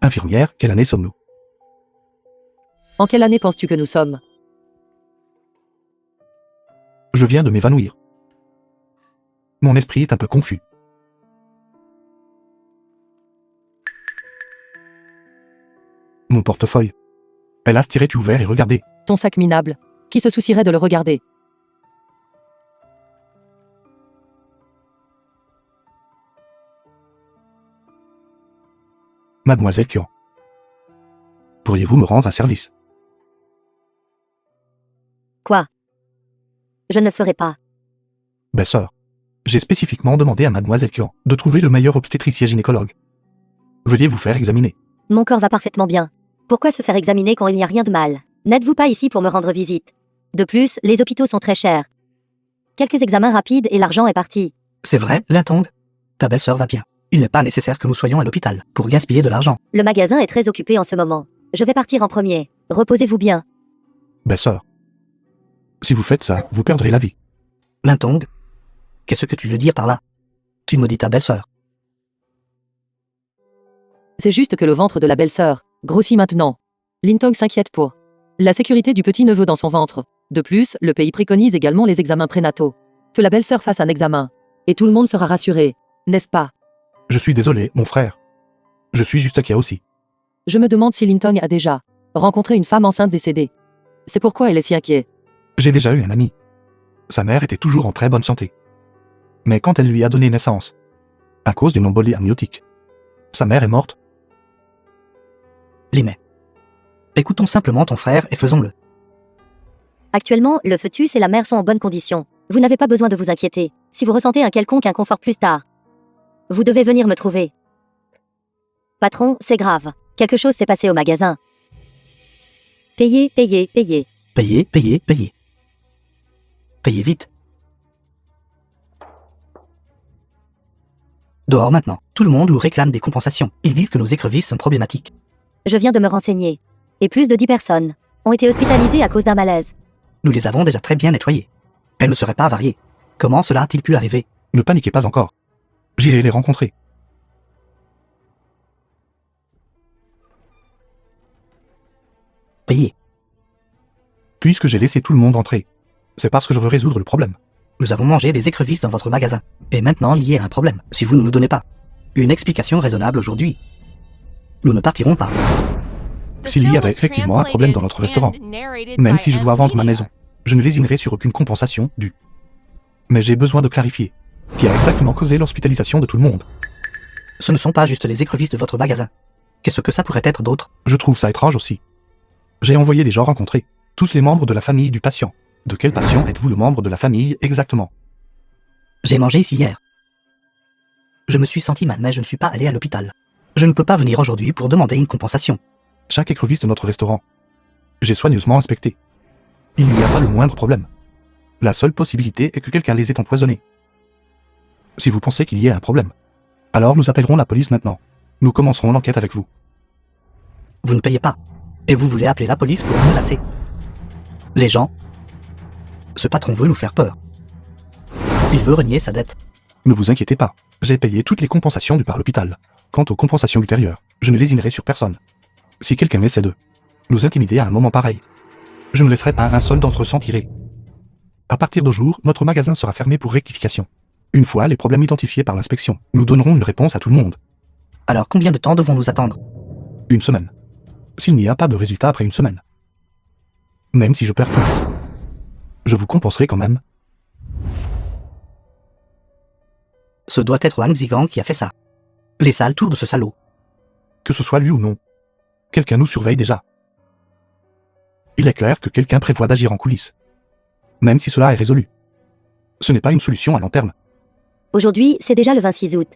Infirmière, quelle année sommes-nous? En quelle année penses-tu que nous sommes? Je viens de m'évanouir. Mon esprit est un peu confus. Mon portefeuille. Hélas, tirez-tu ouvert et regardez. Ton sac minable. Qui se soucierait de le regarder? Mademoiselle Kian. Pourriez-vous me rendre un service? Quoi? Je ne le ferai pas. Belle-sœur, j'ai spécifiquement demandé à Mademoiselle Kian de trouver le meilleur obstétricien gynécologue. Veuillez vous faire examiner. Mon corps va parfaitement bien. Pourquoi se faire examiner quand il n'y a rien de mal? N'êtes-vous pas ici pour me rendre visite? De plus, les hôpitaux sont très chers. Quelques examens rapides et l'argent est parti. C'est vrai, Lintong? Ta belle-sœur va bien. Il n'est pas nécessaire que nous soyons à l'hôpital pour gaspiller de l'argent. Le magasin est très occupé en ce moment. Je vais partir en premier. Reposez-vous bien. Belle-sœur, si vous faites ça, vous perdrez la vie. Lintong? Qu'est-ce que tu veux dire par là? Tu maudis ta belle-sœur. C'est juste que le ventre de la belle-sœur grossit maintenant. Lintong s'inquiète pour la sécurité du petit-neveu dans son ventre. De plus, le pays préconise également les examens prénataux. Que la belle-sœur fasse un examen. Et tout le monde sera rassuré, n'est-ce pas? Je suis désolé, mon frère. Je suis juste Kia aussi. Je me demande si Lintong a déjà rencontré une femme enceinte décédée. C'est pourquoi elle est si inquiète. J'ai déjà eu un ami. Sa mère était toujours en très bonne santé. Mais quand elle lui a donné naissance, à cause d'une embolie amniotique, sa mère est morte. Limay. Écoutons simplement ton frère et faisons-le. Actuellement, le fœtus et la mère sont en bonne condition. Vous n'avez pas besoin de vous inquiéter. Si vous ressentez un quelconque inconfort plus tard, vous devez venir me trouver. Patron, c'est grave. Quelque chose s'est passé au magasin. Payez, payez, payez. Payez, payez, payez. Payez vite. Dehors maintenant. Tout le monde nous réclame des compensations. Ils disent que nos écrevisses sont problématiques. Je viens de me renseigner. Et plus de 10 personnes ont été hospitalisées à cause d'un malaise. Nous les avons déjà très bien nettoyées. Elles ne seraient pas avariées. Comment cela a-t-il pu arriver? Ne paniquez pas encore. J'irai les rencontrer. Payez. Puisque j'ai laissé tout le monde entrer, c'est parce que je veux résoudre le problème. Nous avons mangé des écrevisses dans votre magasin. Et maintenant, il y a un problème, si vous ne nous donnez pas une explication raisonnable aujourd'hui. Nous ne partirons pas. S'il y avait effectivement un problème dans notre restaurant, même si je dois vendre ma maison, je ne lésinerai sur aucune compensation due. Mais j'ai besoin de clarifier qui a exactement causé l'hospitalisation de tout le monde. Ce ne sont pas juste les écrevisses de votre magasin. Qu'est-ce que ça pourrait être d'autre? Je trouve ça étrange aussi. J'ai envoyé des gens rencontrer tous les membres de la famille du patient. De quel patient êtes-vous le membre de la famille exactement? J'ai mangé ici hier. Je me suis senti mal, mais je ne suis pas allé à l'hôpital. Je ne peux pas venir aujourd'hui pour demander une compensation. Chaque écrevisse de notre restaurant, j'ai soigneusement inspecté. Il n'y a pas le moindre problème. La seule possibilité est que quelqu'un les ait empoisonnés. Si vous pensez qu'il y ait un problème, alors nous appellerons la police maintenant. Nous commencerons l'enquête avec vous. Vous ne payez pas. Et vous voulez appeler la police pour nous menacer. Les gens... Ce patron veut nous faire peur. Il veut renier sa dette. Ne vous inquiétez pas, j'ai payé toutes les compensations dues par l'hôpital. Quant aux compensations ultérieures, je ne lésinerai sur personne. Si quelqu'un essaie de nous intimider à un moment pareil, je ne laisserai pas un seul d'entre eux s'en tirer. À partir de jour, notre magasin sera fermé pour rectification. Une fois les problèmes identifiés par l'inspection, nous donnerons une réponse à tout le monde. Alors combien de temps devons-nous attendre? Une semaine. S'il n'y a pas de résultat après une semaine. Même si je perds tout, je vous compenserai quand même. Ce doit être Wang Zigang qui a fait ça. Les sales tours de ce salaud. Que ce soit lui ou non, quelqu'un nous surveille déjà. Il est clair que quelqu'un prévoit d'agir en coulisses. Même si cela est résolu. Ce n'est pas une solution à long terme. Aujourd'hui, c'est déjà le 26 août.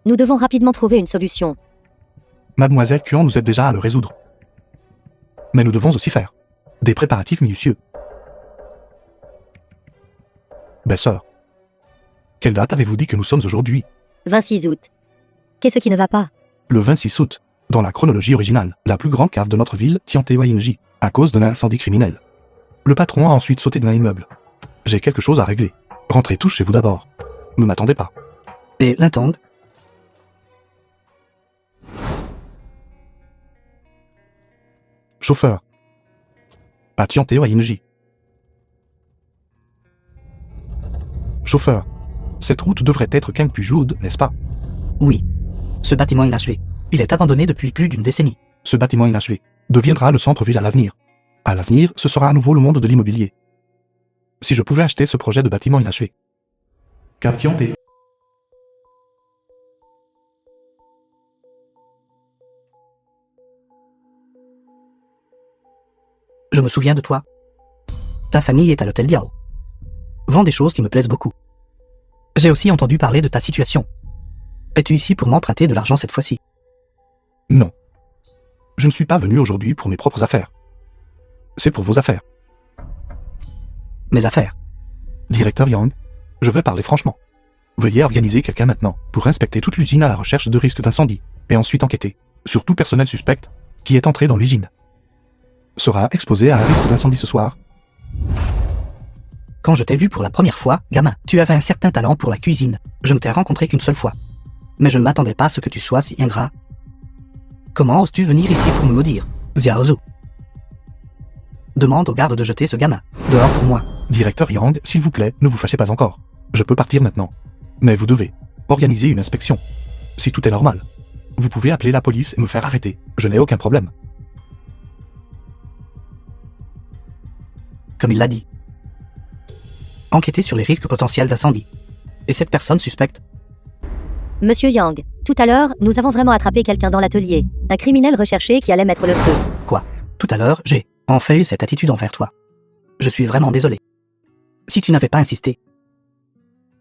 Nous devons rapidement trouver une solution. Mademoiselle Kuan nous aide déjà à le résoudre. Mais nous devons aussi faire des préparatifs minutieux. Belle-sœur, quelle date avez-vous dit que nous sommes aujourd'hui? 26 août. Qu'est-ce qui ne va pas? Le 26 août, dans la chronologie originale, la plus grande cave de notre ville tient Tianteoyinji, à cause d'un incendie criminel. Le patron a ensuite sauté d'un immeuble. J'ai quelque chose à régler. Rentrez tous chez vous d'abord. Ne m'attendez pas. Et l'intong? Chauffeur. À Tianteoyinji. Chauffeur. Cette route devrait être Kangpujoud, n'est-ce pas? Oui. Ce bâtiment inachevé. Il est abandonné depuis plus d'une décennie. Ce bâtiment inachevé deviendra le centre-ville à l'avenir. À l'avenir, ce sera à nouveau le monde de l'immobilier. Si je pouvais acheter ce projet de bâtiment inachevé. Cave Tianté. Je me souviens de toi. Ta famille est à l'hôtel Diao. Vends des choses qui me plaisent beaucoup. J'ai aussi entendu parler de ta situation. Es-tu ici pour m'emprunter de l'argent cette fois-ci? Non. Je ne suis pas venu aujourd'hui pour mes propres affaires. C'est pour vos affaires. Mes affaires. Directeur Yang, je vais parler franchement. Veuillez organiser quelqu'un maintenant pour inspecter toute l'usine à la recherche de risques d'incendie, et ensuite enquêter sur tout personnel suspect qui est entré dans l'usine. Sera exposé à un risque d'incendie ce soir. Quand je t'ai vu pour la première fois, gamin, tu avais un certain talent pour la cuisine. Je ne t'ai rencontré qu'une seule fois. Mais je ne m'attendais pas à ce que tu sois si ingrat. Comment oses-tu venir ici pour me maudire, Xiaozu? Demande aux gardes de jeter ce gamin. Dehors pour moi. Directeur Yang, s'il vous plaît, ne vous fâchez pas encore. Je peux partir maintenant. Mais vous devez organiser une inspection. Si tout est normal, vous pouvez appeler la police et me faire arrêter. Je n'ai aucun problème. Comme il l'a dit. Enquêter sur les risques potentiels d'incendie. Et cette personne suspecte? Monsieur Yang, tout à l'heure, nous avons vraiment attrapé quelqu'un dans l'atelier. Un criminel recherché qui allait mettre le feu. Quoi? Tout à l'heure, j'ai enfin eu cette attitude envers toi. Je suis vraiment désolé. Si tu n'avais pas insisté,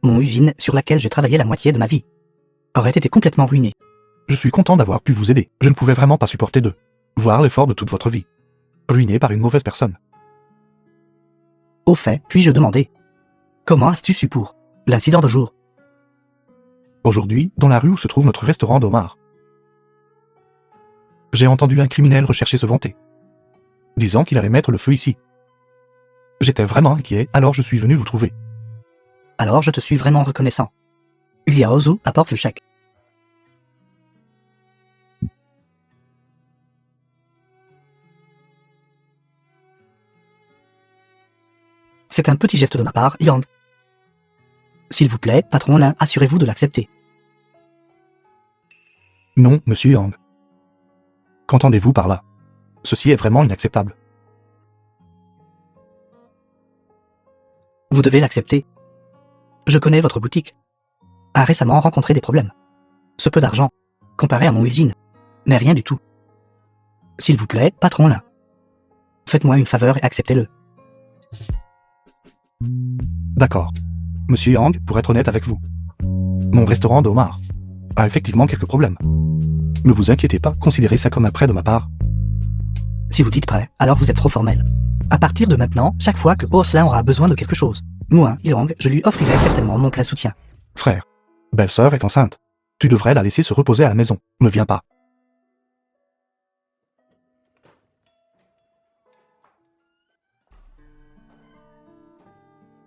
mon usine, sur laquelle j'ai travaillé la moitié de ma vie, aurait été complètement ruinée. Je suis content d'avoir pu vous aider. Je ne pouvais vraiment pas supporter de voir l'effort de toute votre vie ruiné par une mauvaise personne. Au fait, puis-je demander, comment as-tu su pour l'incident de jour? Aujourd'hui, dans la rue où se trouve notre restaurant d'Omar, j'ai entendu un criminel rechercher se vanter, disant qu'il allait mettre le feu ici. J'étais vraiment inquiet, alors je suis venu vous trouver. Alors je te suis vraiment reconnaissant. Xiaozu apporte le chèque. C'est un petit geste de ma part, Yang. S'il vous plaît, patron Lin, assurez-vous de l'accepter. Non, monsieur Yang. Qu'entendez-vous par là? Ceci est vraiment inacceptable. Vous devez l'accepter. Je connais votre boutique. A récemment rencontré des problèmes. Ce peu d'argent, comparé à mon usine, n'est rien du tout. S'il vous plaît, patron Lin. Faites-moi une faveur et acceptez-le. D'accord. Monsieur Yang, pour être honnête avec vous, mon restaurant d'Omar a effectivement quelques problèmes. Ne vous inquiétez pas, considérez ça comme un prêt de ma part. Si vous dites prêt, alors vous êtes trop formel. À partir de maintenant, chaque fois que Oslin aura besoin de quelque chose, moi, Ilong, je lui offrirai certainement mon plein soutien. Frère, belle-sœur est enceinte. Tu devrais la laisser se reposer à la maison. Ne viens pas.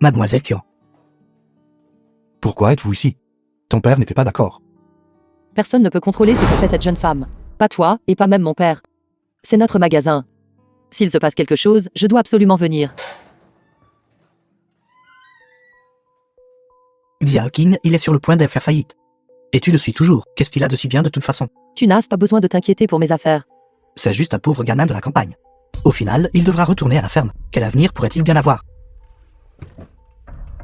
Mademoiselle Kian. Pourquoi êtes-vous ici? Ton père n'était pas d'accord. Personne ne peut contrôler ce que fait cette jeune femme. Pas toi, et pas même mon père. C'est notre magasin. S'il se passe quelque chose, je dois absolument venir. Xiaoqin, il est sur le point de faire faillite. Et tu le suis toujours. Qu'est-ce qu'il a de si bien de toute façon? Tu n'as pas besoin de t'inquiéter pour mes affaires. C'est juste un pauvre gamin de la campagne. Au final, il devra retourner à la ferme. Quel avenir pourrait-il bien avoir?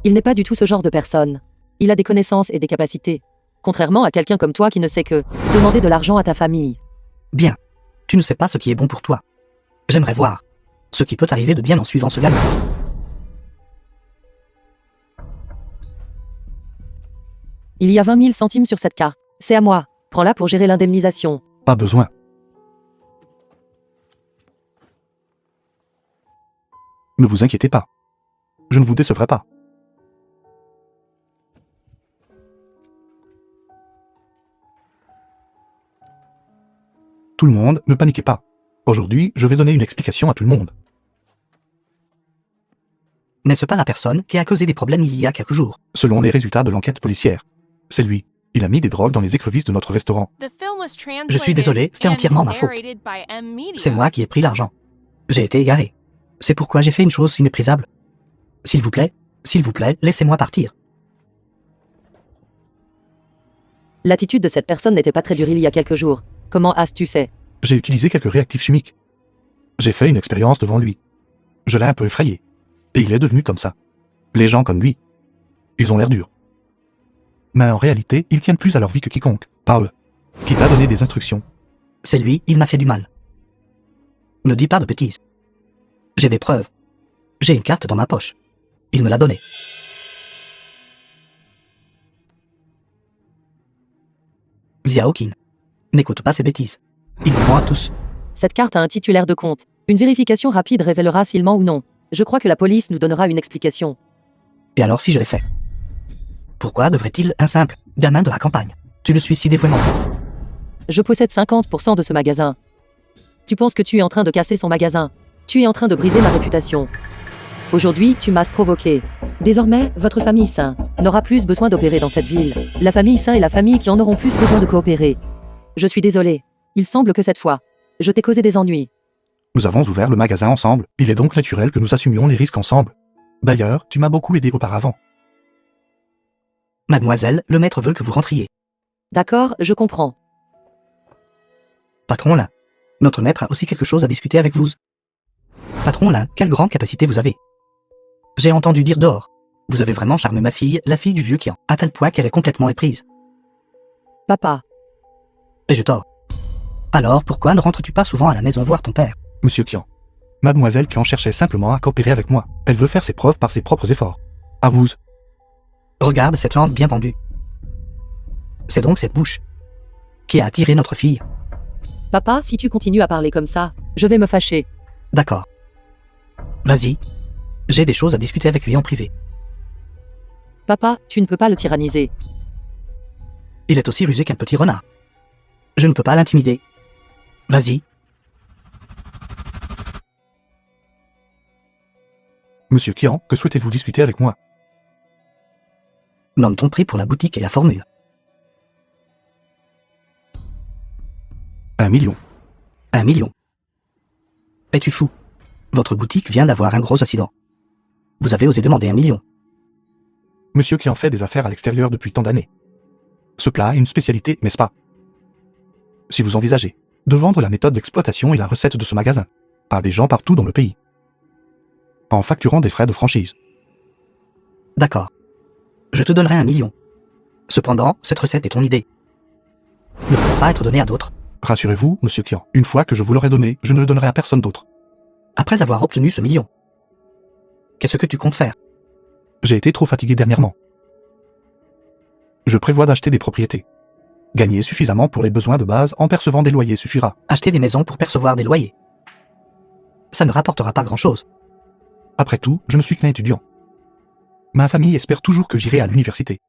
Il n'est pas du tout ce genre de personne. Il a des connaissances et des capacités. Contrairement à quelqu'un comme toi qui ne sait que demander de l'argent à ta famille. Bien. Tu ne sais pas ce qui est bon pour toi. J'aimerais voir ce qui peut arriver de bien en suivant ce gamin. Il y a 20 000 centimes sur cette carte. C'est à moi. Prends-la pour gérer l'indemnisation. Pas besoin. Ne vous inquiétez pas. Je ne vous décevrai pas. Tout le monde, ne paniquez pas. Aujourd'hui, je vais donner une explication à tout le monde. N'est-ce pas la personne qui a causé des problèmes il y a quelques jours? Selon les résultats de l'enquête policière, c'est lui. Il a mis des drogues dans les écrevisses de notre restaurant. Je suis désolé, c'était entièrement ma faute. C'est moi qui ai pris l'argent. J'ai été égaré. C'est pourquoi j'ai fait une chose si méprisable. S'il vous plaît, laissez-moi partir. L'attitude de cette personne n'était pas très dure il y a quelques jours. Comment as-tu fait? J'ai utilisé quelques réactifs chimiques. J'ai fait une expérience devant lui. Je l'ai un peu effrayé. Et il est devenu comme ça. Les gens comme lui, ils ont l'air durs. Mais en réalité, ils tiennent plus à leur vie que quiconque. Parle. Qui t'a donné des instructions? C'est lui, il m'a fait du mal. Ne dis pas de bêtises. J'ai des preuves. J'ai une carte dans ma poche. Il me l'a donnée. Xiaoqin, n'écoute pas ces bêtises. Ils vous mentent tous. Cette carte a un titulaire de compte. Une vérification rapide révélera s'il ment ou non. Je crois que la police nous donnera une explication. Et alors si je l'ai fait? Pourquoi devrait-il un simple gamin de la campagne? Tu le suis si dévouément. Je possède 50% de ce magasin. Tu penses que tu es en train de casser son magasin. Tu es en train de briser ma réputation. Aujourd'hui, tu m'as provoqué. Désormais, votre famille Saint n'aura plus besoin d'opérer dans cette ville. La famille Saint est la famille qui en auront plus besoin de coopérer. Je suis désolé. Il semble que cette fois, je t'ai causé des ennuis. Nous avons ouvert le magasin ensemble. Il est donc naturel que nous assumions les risques ensemble. D'ailleurs, tu m'as beaucoup aidé auparavant. Mademoiselle, le maître veut que vous rentriez. D'accord, je comprends. Patron Lin, notre maître a aussi quelque chose à discuter avec vous. Patron Lin, quelle grande capacité vous avez. J'ai entendu dire dehors. Vous avez vraiment charmé ma fille, la fille du vieux Kian, à tel point qu'elle est complètement éprise. Papa. Et je tors. Alors pourquoi ne rentres-tu pas souvent à la maison voir ton père? Monsieur Kian. Mademoiselle Kian cherchait simplement à coopérer avec moi. Elle veut faire ses preuves par ses propres efforts. À vous. Regarde cette lampe bien pendue. C'est donc cette bouche qui a attiré notre fille. Papa, si tu continues à parler comme ça, je vais me fâcher. D'accord. Vas-y. J'ai des choses à discuter avec lui en privé. Papa, tu ne peux pas le tyranniser. Il est aussi rusé qu'un petit renard. Je ne peux pas l'intimider. Vas-y. Monsieur Kian, que souhaitez-vous discuter avec moi? Nomme ton prix pour la boutique et la formule. 1 million. 1 million. Es-tu fou? Votre boutique vient d'avoir un gros accident. Vous avez osé demander 1 million. Monsieur Kian fait des affaires à l'extérieur depuis tant d'années. Ce plat est une spécialité, n'est-ce pas? Si vous envisagez de vendre la méthode d'exploitation et la recette de ce magasin à des gens partout dans le pays, en facturant des frais de franchise. D'accord. Je te donnerai 1 million. Cependant, cette recette est ton idée. Ne peut pas être donnée à d'autres. Rassurez-vous, monsieur Kian, une fois que je vous l'aurai donné, je ne le donnerai à personne d'autre. Après avoir obtenu ce million, qu'est-ce que tu comptes faire? J'ai été trop fatigué dernièrement. Je prévois d'acheter des propriétés. Gagner suffisamment pour les besoins de base en percevant des loyers suffira. Acheter des maisons pour percevoir des loyers. Ça ne rapportera pas grand-chose. Après tout, je ne suis qu'un étudiant. Ma famille espère toujours que j'irai à l'université.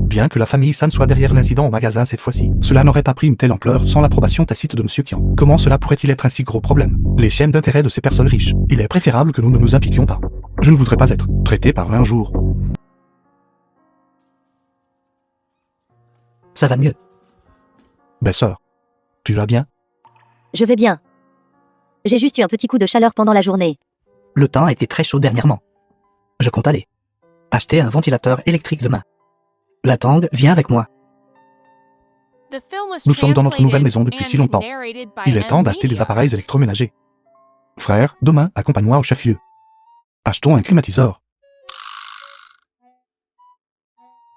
Bien que la famille San soit derrière l'incident au magasin cette fois-ci, cela n'aurait pas pris une telle ampleur sans l'approbation tacite de Monsieur Kian. Comment cela pourrait-il être un si gros problème? Les chaînes d'intérêt de ces personnes riches. Il est préférable que nous ne nous impliquions pas. Je ne voudrais pas être traité par un jour. Ça va mieux. Belle-sœur, tu vas bien? Je vais bien. J'ai juste eu un petit coup de chaleur pendant la journée. Le temps a été très chaud dernièrement. Je compte aller acheter un ventilateur électrique demain. La Tang vient avec moi. Nous sommes dans notre nouvelle maison depuis si longtemps. Il est temps d'acheter des appareils électroménagers. Frère, demain, accompagne-moi au chef-lieu. Achetons un climatiseur.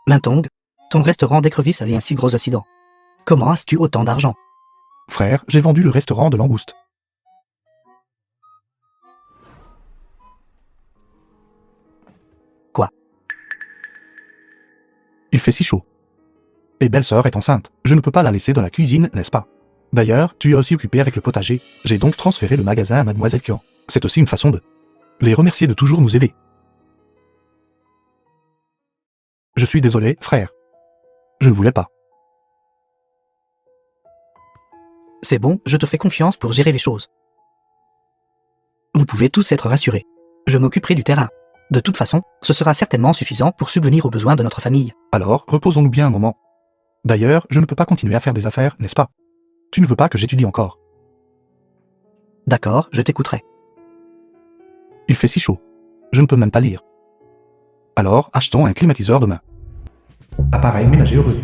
Lintong, ton restaurant d'écrevisses avait un si gros accident. Comment as-tu autant d'argent? Frère, j'ai vendu le restaurant de langoustes. Quoi? Il fait si chaud. Et belle-sœur est enceinte. Je ne peux pas la laisser dans la cuisine, n'est-ce pas? D'ailleurs, tu es aussi occupé avec le potager. J'ai donc transféré le magasin à Mademoiselle Kian. C'est aussi une façon de les remercier de toujours nous aider. Je suis désolé, frère. Je ne voulais pas. C'est bon, je te fais confiance pour gérer les choses. Vous pouvez tous être rassurés. Je m'occuperai du terrain. De toute façon, ce sera certainement suffisant pour subvenir aux besoins de notre famille. Alors, reposons-nous bien un moment. D'ailleurs, je ne peux pas continuer à faire des affaires, n'est-ce pas? Tu ne veux pas que j'étudie encore. D'accord, je t'écouterai. Il fait si chaud. Je ne peux même pas lire. Alors, achetons un climatiseur demain. Appareil ménager heureux.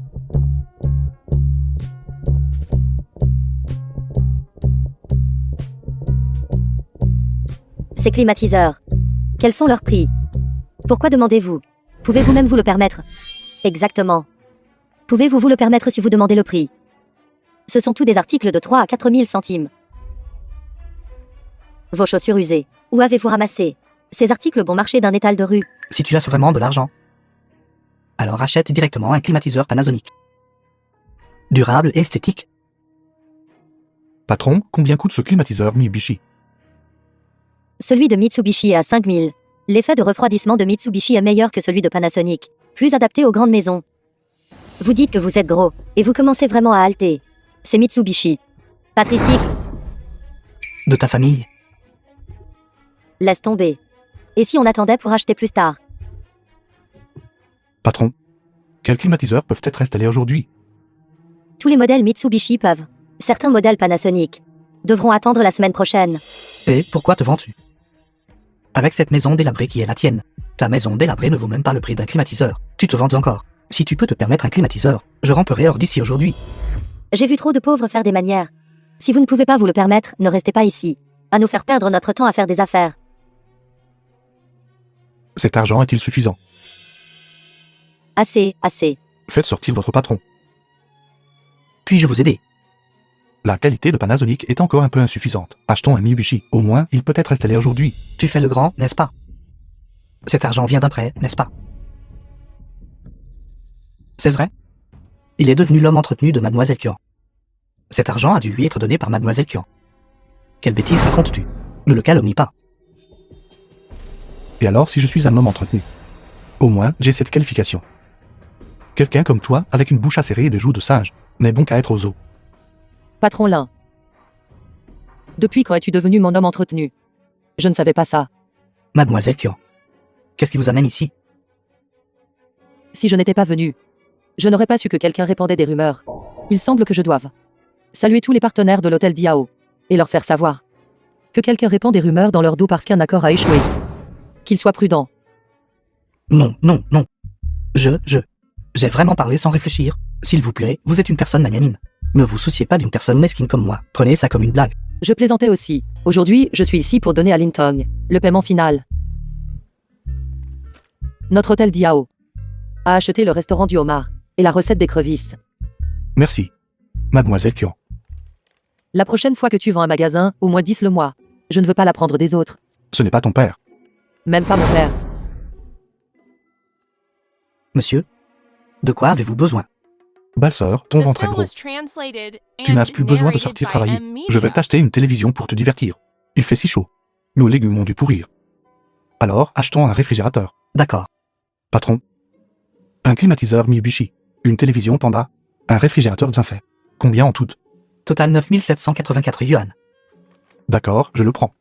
Ces climatiseurs. Quels sont leurs prix? Pourquoi demandez-vous? Pouvez-vous même vous le permettre? Exactement. Pouvez-vous vous le permettre si vous demandez le prix? Ce sont tous des articles de 3 à 4 000 centimes. Vos chaussures usées. Où avez-vous ramassé ces articles bon marché d'un étal de rue? Si tu as vraiment de l'argent, alors achète directement un climatiseur Panasonic. Durable et esthétique. Patron, combien coûte ce climatiseur Mitsubishi? Celui de Mitsubishi est à 5 000. L'effet de refroidissement de Mitsubishi est meilleur que celui de Panasonic. Plus adapté aux grandes maisons. Vous dites que vous êtes gros, et vous commencez vraiment à halter. C'est Mitsubishi. Patricie, De ta famille. laisse tomber. Et si on attendait pour acheter plus tard? Patron, quels climatiseurs peuvent être installés aujourd'hui? Tous les modèles Mitsubishi peuvent. Certains modèles Panasonic devront attendre la semaine prochaine. Et pourquoi te vends-tu? Avec cette maison délabrée qui est la tienne. Ta maison délabrée ne vaut même pas le prix d'un climatiseur. Tu te vends encore. Si tu peux te permettre un climatiseur, je ramperai hors d'ici aujourd'hui. J'ai vu trop de pauvres faire des manières. Si vous ne pouvez pas vous le permettre, ne restez pas ici. À nous faire perdre notre temps à faire des affaires. Cet argent est-il suffisant? Assez, assez. Faites sortir votre patron. Puis-je vous aider? La qualité de Panasonic est encore un peu insuffisante. Achetons un Mitsubishi. Au moins, il peut être installé aujourd'hui. Tu fais le grand, n'est-ce pas? Cet argent vient d'un prêt, n'est-ce pas? C'est vrai? Il est devenu l'homme entretenu de Mademoiselle Kian. Cet argent a dû lui être donné par Mademoiselle Kian. Quelle bêtise racontes-tu? Ne le calomnie pas. Et alors si je suis un homme entretenu? Au moins, j'ai cette qualification. Quelqu'un comme toi, avec une bouche acérée et des joues de singe, n'est bon qu'à être aux eaux. Patron Lin. Depuis quand es-tu devenu mon homme entretenu? Je ne savais pas ça. Mademoiselle Kian. Qu'est-ce qui vous amène ici? Si je n'étais pas venu, je n'aurais pas su que quelqu'un répandait des rumeurs. Il semble que je doive saluer tous les partenaires de l'hôtel Diao et leur faire savoir que quelqu'un répand des rumeurs dans leur dos parce qu'un accord a échoué. Qu'ils soient prudents. Non, non, non. J'ai vraiment parlé sans réfléchir. S'il vous plaît, vous êtes une personne magnanime. Ne vous souciez pas d'une personne mesquine comme moi. Prenez ça comme une blague. Je plaisantais aussi. Aujourd'hui, je suis ici pour donner à Lintong le paiement final. Notre hôtel Diao a acheté le restaurant du homard et la recette d'écrevisses. Merci, Mademoiselle Kian. La prochaine fois que tu vends un magasin, au moins 10 le mois. Je ne veux pas l'apprendre des autres. Ce n'est pas ton père. Même pas mon père. Monsieur, de quoi avez-vous besoin? Belle-sœur, ton The ventre est film gros. was translated Tu and n'as plus besoin de narrated sortir by travailler. M Media. Je vais t'acheter une télévision pour te divertir. Il fait si chaud. Nos légumes ont dû pourrir. Alors, achetons un réfrigérateur. D'accord. Patron. Un climatiseur Mitsubishi. Une télévision Panda. Un réfrigérateur Xinfei. Combien en tout? Total 9784 yuan. D'accord, je le prends.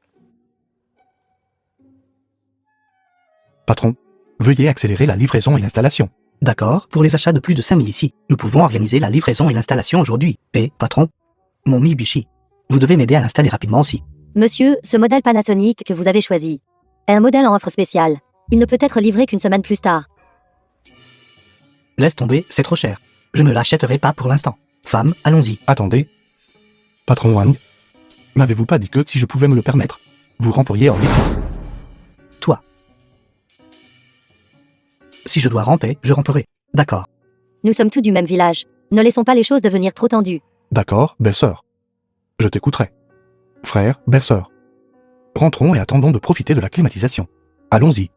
Patron. Veuillez accélérer la livraison et l'installation. D'accord, pour les achats de plus de 5000 ici, nous pouvons organiser la livraison et l'installation aujourd'hui. Et, patron, mon Mitsubishi, vous devez m'aider à l'installer rapidement aussi. Monsieur, ce modèle Panasonic que vous avez choisi est un modèle en offre spéciale. Il ne peut être livré qu'une semaine plus tard. Laisse tomber, c'est trop cher. Je ne l'achèterai pas pour l'instant. Femme, allons-y. Attendez. Patron Wang. N'avez-vous pas dit que si je pouvais me le permettre, vous ramperiez hors d'ici? Toi. Si je dois ramper, je ramperai. D'accord. Nous sommes tous du même village. Ne laissons pas les choses devenir trop tendues. D'accord, belle-sœur. Je t'écouterai. Frère, belle-sœur. Rentrons et attendons de profiter de la climatisation. Allons-y.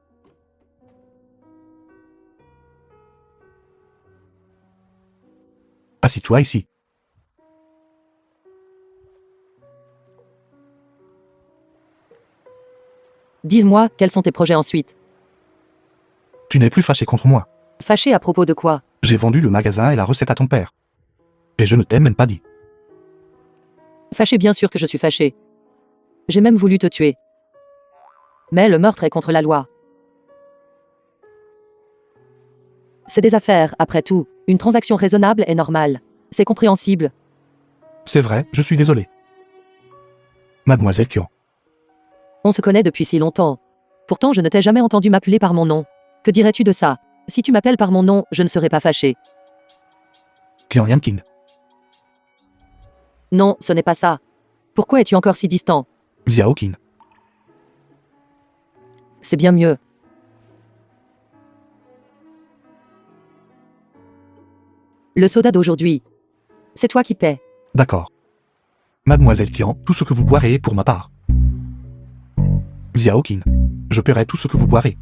Assis-toi ici. Dis-moi, quels sont tes projets ensuite? Tu n'es plus fâché contre moi. Fâché à propos de quoi? J'ai vendu le magasin et la recette à ton père. Et je ne t'ai même pas dit. Fâché, bien sûr que je suis fâché. J'ai même voulu te tuer. Mais le meurtre est contre la loi. C'est des affaires, après tout. Une transaction raisonnable est normale. C'est compréhensible. C'est vrai, je suis désolé. Mademoiselle Kian. On se connaît depuis si longtemps. Pourtant, je ne t'ai jamais entendu m'appeler par mon nom. Que dirais-tu de ça? Si tu m'appelles par mon nom, je ne serai pas fâché. Kian Yankin. Non, ce n'est pas ça. Pourquoi es-tu encore si distant? Xiao Qin. C'est bien mieux. Le soda d'aujourd'hui. C'est toi qui paies. D'accord. Mademoiselle Kian, tout ce que vous boirez est pour ma part. Xiao Qin. Je paierai tout ce que vous boirez.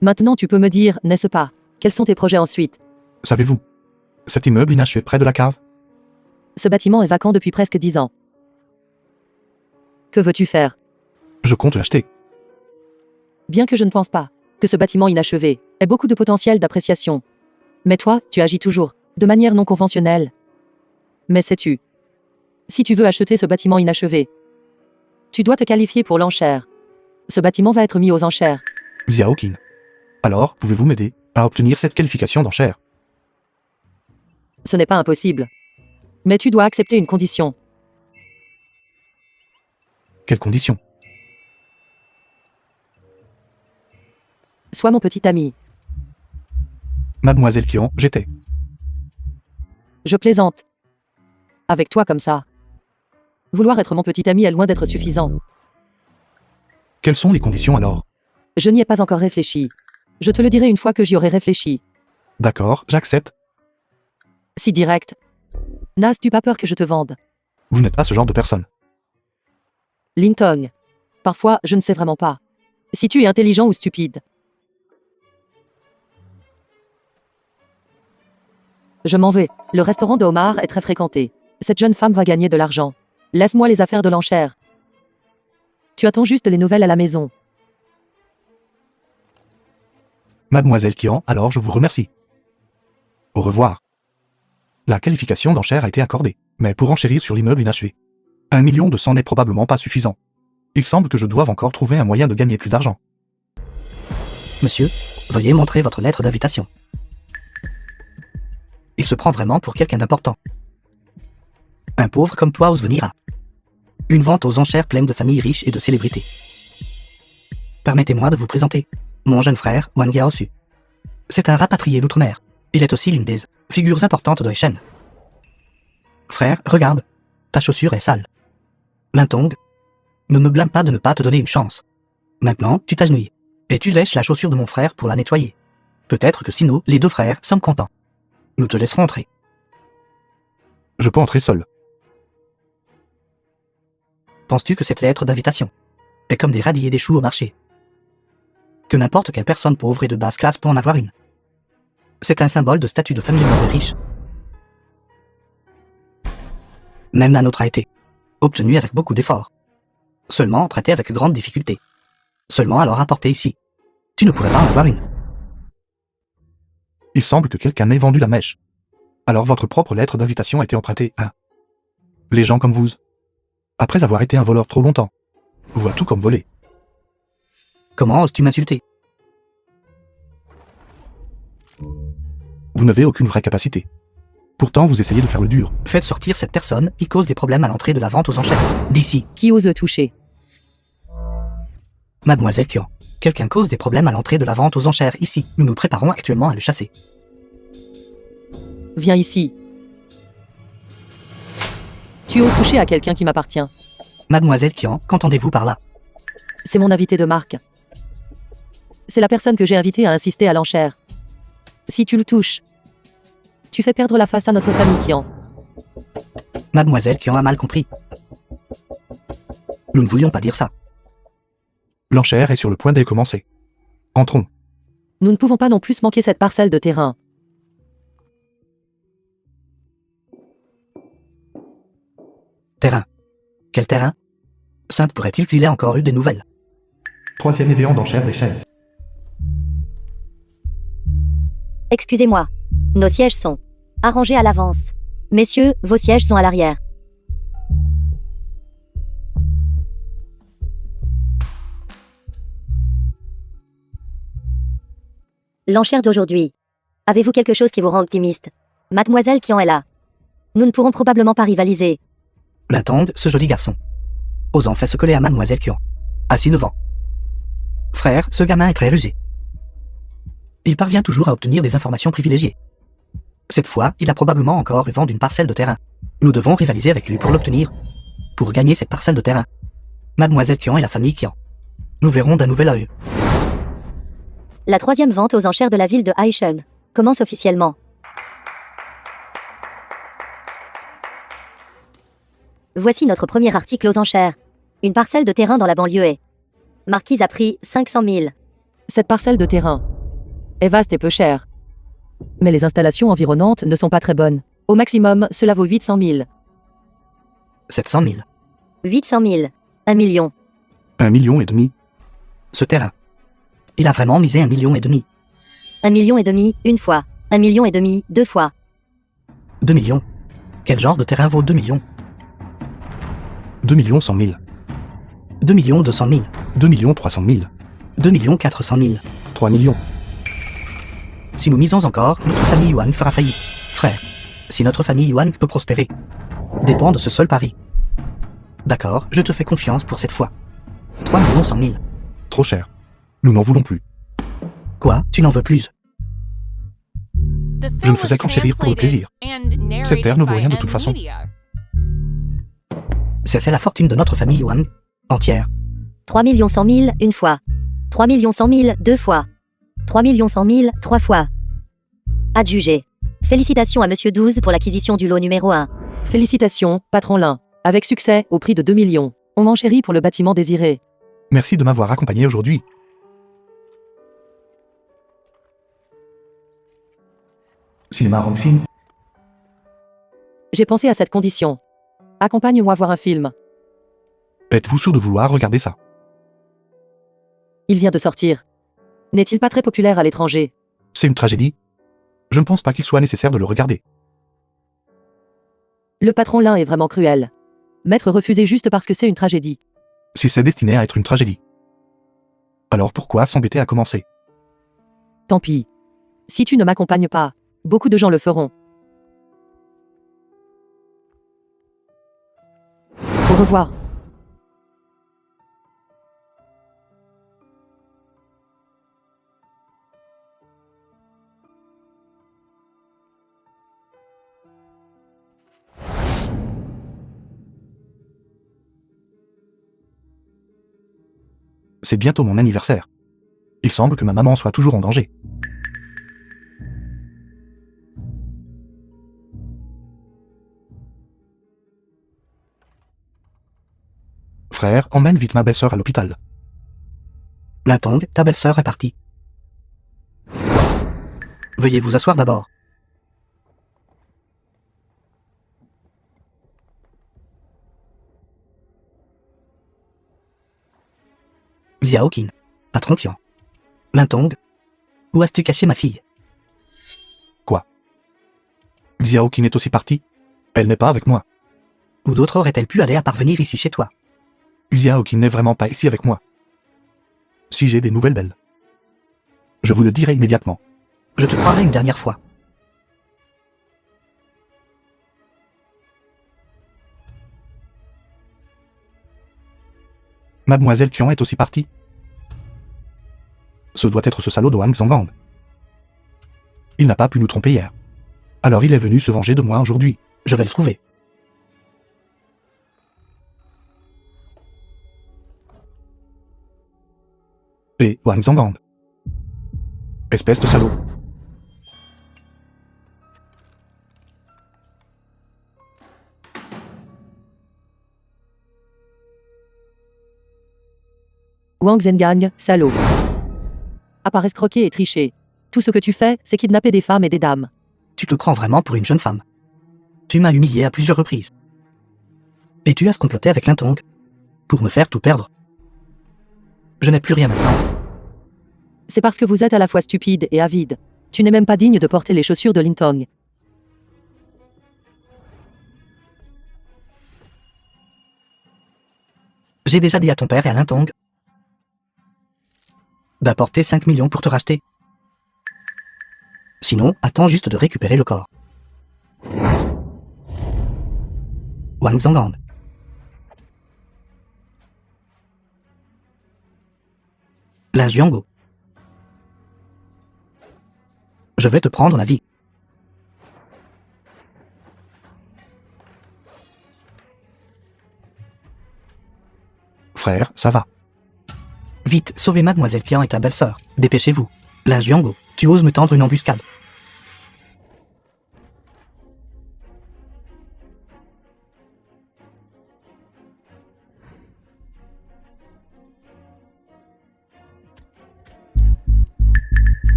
Maintenant tu peux me dire, n'est-ce pas? Quels sont tes projets ensuite? Savez-vous? Cet immeuble inachevé près de la cave? Ce bâtiment est vacant depuis presque 10 ans. Que veux-tu faire? Je compte l'acheter. Bien que je ne pense pas que ce bâtiment inachevé ait beaucoup de potentiel d'appréciation. Mais toi, tu agis toujours de manière non conventionnelle. Mais sais-tu? Si tu veux acheter ce bâtiment inachevé, tu dois te qualifier pour l'enchère. Ce bâtiment va être mis aux enchères. Xiao Qin. Alors, pouvez-vous m'aider à obtenir cette qualification d'enchère? Ce n'est pas impossible. Mais tu dois accepter une condition. Quelles conditions? Sois mon petit ami. Mademoiselle Kian, j'étais. Je plaisante. Avec toi comme ça. Vouloir être mon petit ami est loin d'être suffisant. Quelles sont les conditions alors? Je n'y ai pas encore réfléchi. Je te le dirai une fois que j'y aurai réfléchi. D'accord, j'accepte. Si direct. N'as-tu pas peur que je te vende? Vous n'êtes pas ce genre de personne. Lintong. Parfois, je ne sais vraiment pas. Si tu es intelligent ou stupide. Je m'en vais. Le restaurant de Omar est très fréquenté. Cette jeune femme va gagner de l'argent. Laisse-moi les affaires de l'enchère. Tu attends juste les nouvelles à la maison. Mademoiselle Kian, alors je vous remercie. Au revoir. La qualification d'enchère a été accordée, mais pour enchérir sur l'immeuble inachevé. 1 200 000 n'est probablement pas suffisant. Il semble que je doive encore trouver un moyen de gagner plus d'argent. Monsieur, veuillez montrer votre lettre d'invitation. Il se prend vraiment pour quelqu'un d'important. Un pauvre comme toi ose venir à une vente aux enchères pleine de familles riches et de célébrités. Permettez-moi de vous présenter mon jeune frère, Wang Yaosu. C'est un rapatrié d'outre-mer. Il est aussi l'une des figures importantes de Shen. Frère, regarde. Ta chaussure est sale. Lintong, ne me blâme pas de ne pas te donner une chance. Maintenant, tu t'agenouilles. Et tu lèches la chaussure de mon frère pour la nettoyer. Peut-être que sinon, les deux frères sont contents. Nous te laisserons entrer. Je peux entrer seul. Penses-tu que cette lettre d'invitation est comme des radis et des choux au marché? Que n'importe quelle personne pauvre et de basse classe peut en avoir une? C'est un symbole de statut de famille noble et riche. Même la nôtre a été obtenue avec beaucoup d'efforts. Seulement emprunté avec grande difficulté. Seulement alors apporté ici. Tu ne pourrais pas en avoir une. Il semble que quelqu'un ait vendu la mèche. Alors votre propre lettre d'invitation a été empruntée à les gens comme vous. Après avoir été un voleur trop longtemps. Vois tout comme volé. Comment oses-tu m'insulter? Vous n'avez aucune vraie capacité. Pourtant vous essayez de faire le dur. Faites sortir cette personne qui cause des problèmes à l'entrée de la vente aux enchères. D'ici. Qui ose le toucher? Mademoiselle Kian. Quelqu'un cause des problèmes à l'entrée de la vente aux enchères ici. Nous nous préparons actuellement à le chasser. Viens ici. Tu oses toucher à quelqu'un qui m'appartient. Mademoiselle Kian, qu'entendez-vous par là? C'est mon invité de marque. C'est la personne que j'ai invitée à insister à l'enchère. Si tu le touches, tu fais perdre la face à notre famille Kian. Mademoiselle Kian a mal compris. Nous ne voulions pas dire ça. L'enchère est sur le point de commencer. Entrons. Nous ne pouvons pas non plus manquer cette parcelle de terrain. Terrain. Quel terrain? Sainte pourrait-il qu'il ait encore eu des nouvelles? 3e événement d'enchère des chaînes. Excusez-moi. Nos sièges sont arrangés à l'avance. Messieurs, vos sièges sont à l'arrière. L'enchère d'aujourd'hui. Avez-vous quelque chose qui vous rend optimiste? Mademoiselle Kian est là. Nous ne pourrons probablement pas rivaliser. L'intende, ce joli garçon. Osant fait se coller à Mademoiselle Kian. Assis devant. Frère, ce gamin est très rusé. Il parvient toujours à obtenir des informations privilégiées. Cette fois, il a probablement encore eu vent d'une parcelle de terrain. Nous devons rivaliser avec lui pour l'obtenir. Pour gagner cette parcelle de terrain. Mademoiselle Kian et la famille Kian. Nous verrons d'un nouvel œil. La 3e vente aux enchères de la ville de Haicheng commence officiellement. Voici notre premier article aux enchères. Une parcelle de terrain dans la banlieue est marquise à prix 500 000. Cette parcelle de terrain est vaste et peu chère. Mais les installations environnantes ne sont pas très bonnes. Au maximum, cela vaut 800 000. 700 000. 800 000. 1 million. 1,5 million. Ce terrain. Il a vraiment misé 1,5 million. 1,5 million une fois. 1,5 million deux fois. 2 millions. Quel genre de terrain vaut 2 millions? 2 100 000. 2 200 000. 2 300 000. 2 400 000. 3 millions. Si nous misons encore, notre famille Yuan fera faillite. Frère, si notre famille Yuan peut prospérer, dépend de ce seul pari. D'accord, je te fais confiance pour cette fois. 3 100 000. Trop cher. Nous n'en voulons plus. Quoi, tu n'en veux plus? Je ne faisais qu'enchérir pour le plaisir. Cette terre ne vaut rien de toute façon. C'est la fortune de notre famille Yuan entière. 3 100 000 une fois. 3 100 000 deux fois. 3 100 000 trois fois. Adjugé. Félicitations à Monsieur 12 pour l'acquisition du lot numéro 1. Félicitations, patron Lin. Avec succès, au prix de 2 millions. On enchérit pour le bâtiment désiré. Merci de m'avoir accompagné aujourd'hui. Cinéma Rongxin. J'ai pensé à cette condition. Accompagne-moi voir un film. Êtes-vous sûr de vouloir regarder ça? Il vient de sortir. N'est-il pas très populaire à l'étranger? C'est une tragédie. Je ne pense pas qu'il soit nécessaire de le regarder. Le patron Lin est vraiment cruel. M'être refusé juste parce que c'est une tragédie. Si c'est destiné à être une tragédie. Alors pourquoi s'embêter à commencer? Tant pis. Si tu ne m'accompagnes pas, beaucoup de gens le feront. Au revoir. C'est bientôt mon anniversaire. Il semble que ma maman soit toujours en danger. Frère, emmène vite ma belle-sœur à l'hôpital. Lintong, ta belle-sœur est partie. Veuillez vous asseoir d'abord. Xiaoqin, patron Qian. Lintong, où as-tu caché ma fille? Xiaoqin est aussi partie. Elle n'est pas avec moi. Où d'autres auraient-elles pu aller à parvenir ici chez toi? Xiaoqin n'est vraiment pas ici avec moi. Si j'ai des nouvelles d'elle, je vous le dirai immédiatement. Je te croirai une dernière fois. Mademoiselle Qian est aussi partie. Ce doit être ce salaud de Wang Zhonggang. Il n'a pas pu nous tromper hier. Alors il est venu se venger de moi aujourd'hui. Je vais le trouver. Et Wang Zhonggang. Espèce de salaud. Wang Zhengang, salaud. À part escroquer et tricher. Tout ce que tu fais, c'est kidnapper des femmes et des dames. Tu te prends vraiment pour une jeune femme. Tu m'as humilié à plusieurs reprises. Et tu as comploté avec Lintong. Pour me faire tout perdre. Je n'ai plus rien maintenant. C'est parce que vous êtes à la fois stupide et avide. Tu n'es même pas digne de porter les chaussures de Lintong. J'ai déjà dit à ton père et à Lintong d'apporter 5 millions pour te racheter. Sinon, attends juste de récupérer le corps. Wang Zhonggang. Lin Jiango. Je vais te prendre la vie. Frère, ça va. Vite, sauvez Mademoiselle Qian et ta belle-sœur. Dépêchez-vous. Lin Jiango, tu oses me tendre une embuscade.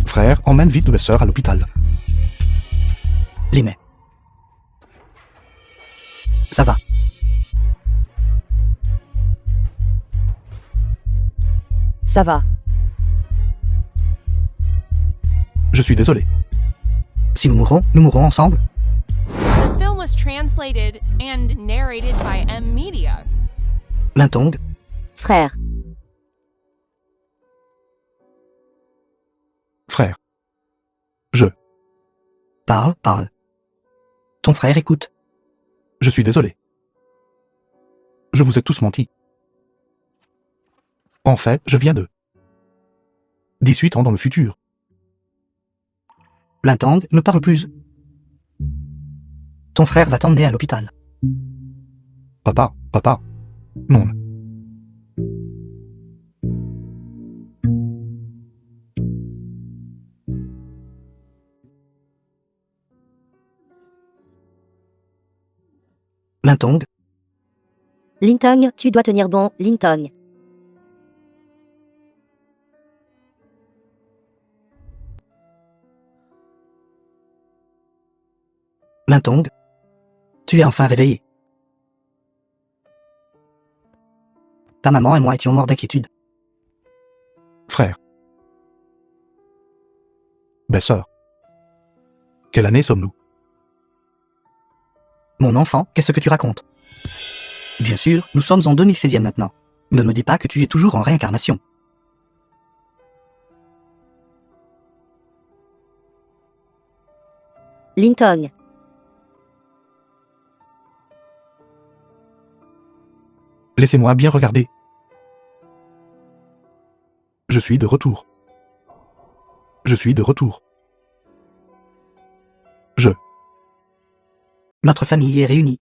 Frère, emmène vite ma sœur à l'hôpital. Les mets. Ça va. Ça va. Je suis désolé. Si nous mourrons ensemble. The film was translated and narrated by M Media. Lintong, Frère. Frère. parle. Ton frère écoute. Je suis désolé. Je vous ai tous menti. En fait, je viens de 18 ans dans le futur. Lintong, ne parle plus. Ton frère va t'emmener à l'hôpital. Papa. Non. Lintong, Lintong, tu dois tenir bon, Lintong. Lintong, tu es enfin réveillé. Ta maman et moi étions morts d'inquiétude. Frère. Belle-sœur. Quelle année sommes-nous? Mon enfant, qu'est-ce que tu racontes? Bien sûr, nous sommes en 2016e maintenant. Ne me dis pas que tu es toujours en réincarnation. Lintong. Laissez-moi bien regarder. Je suis de retour. Notre famille est réunie.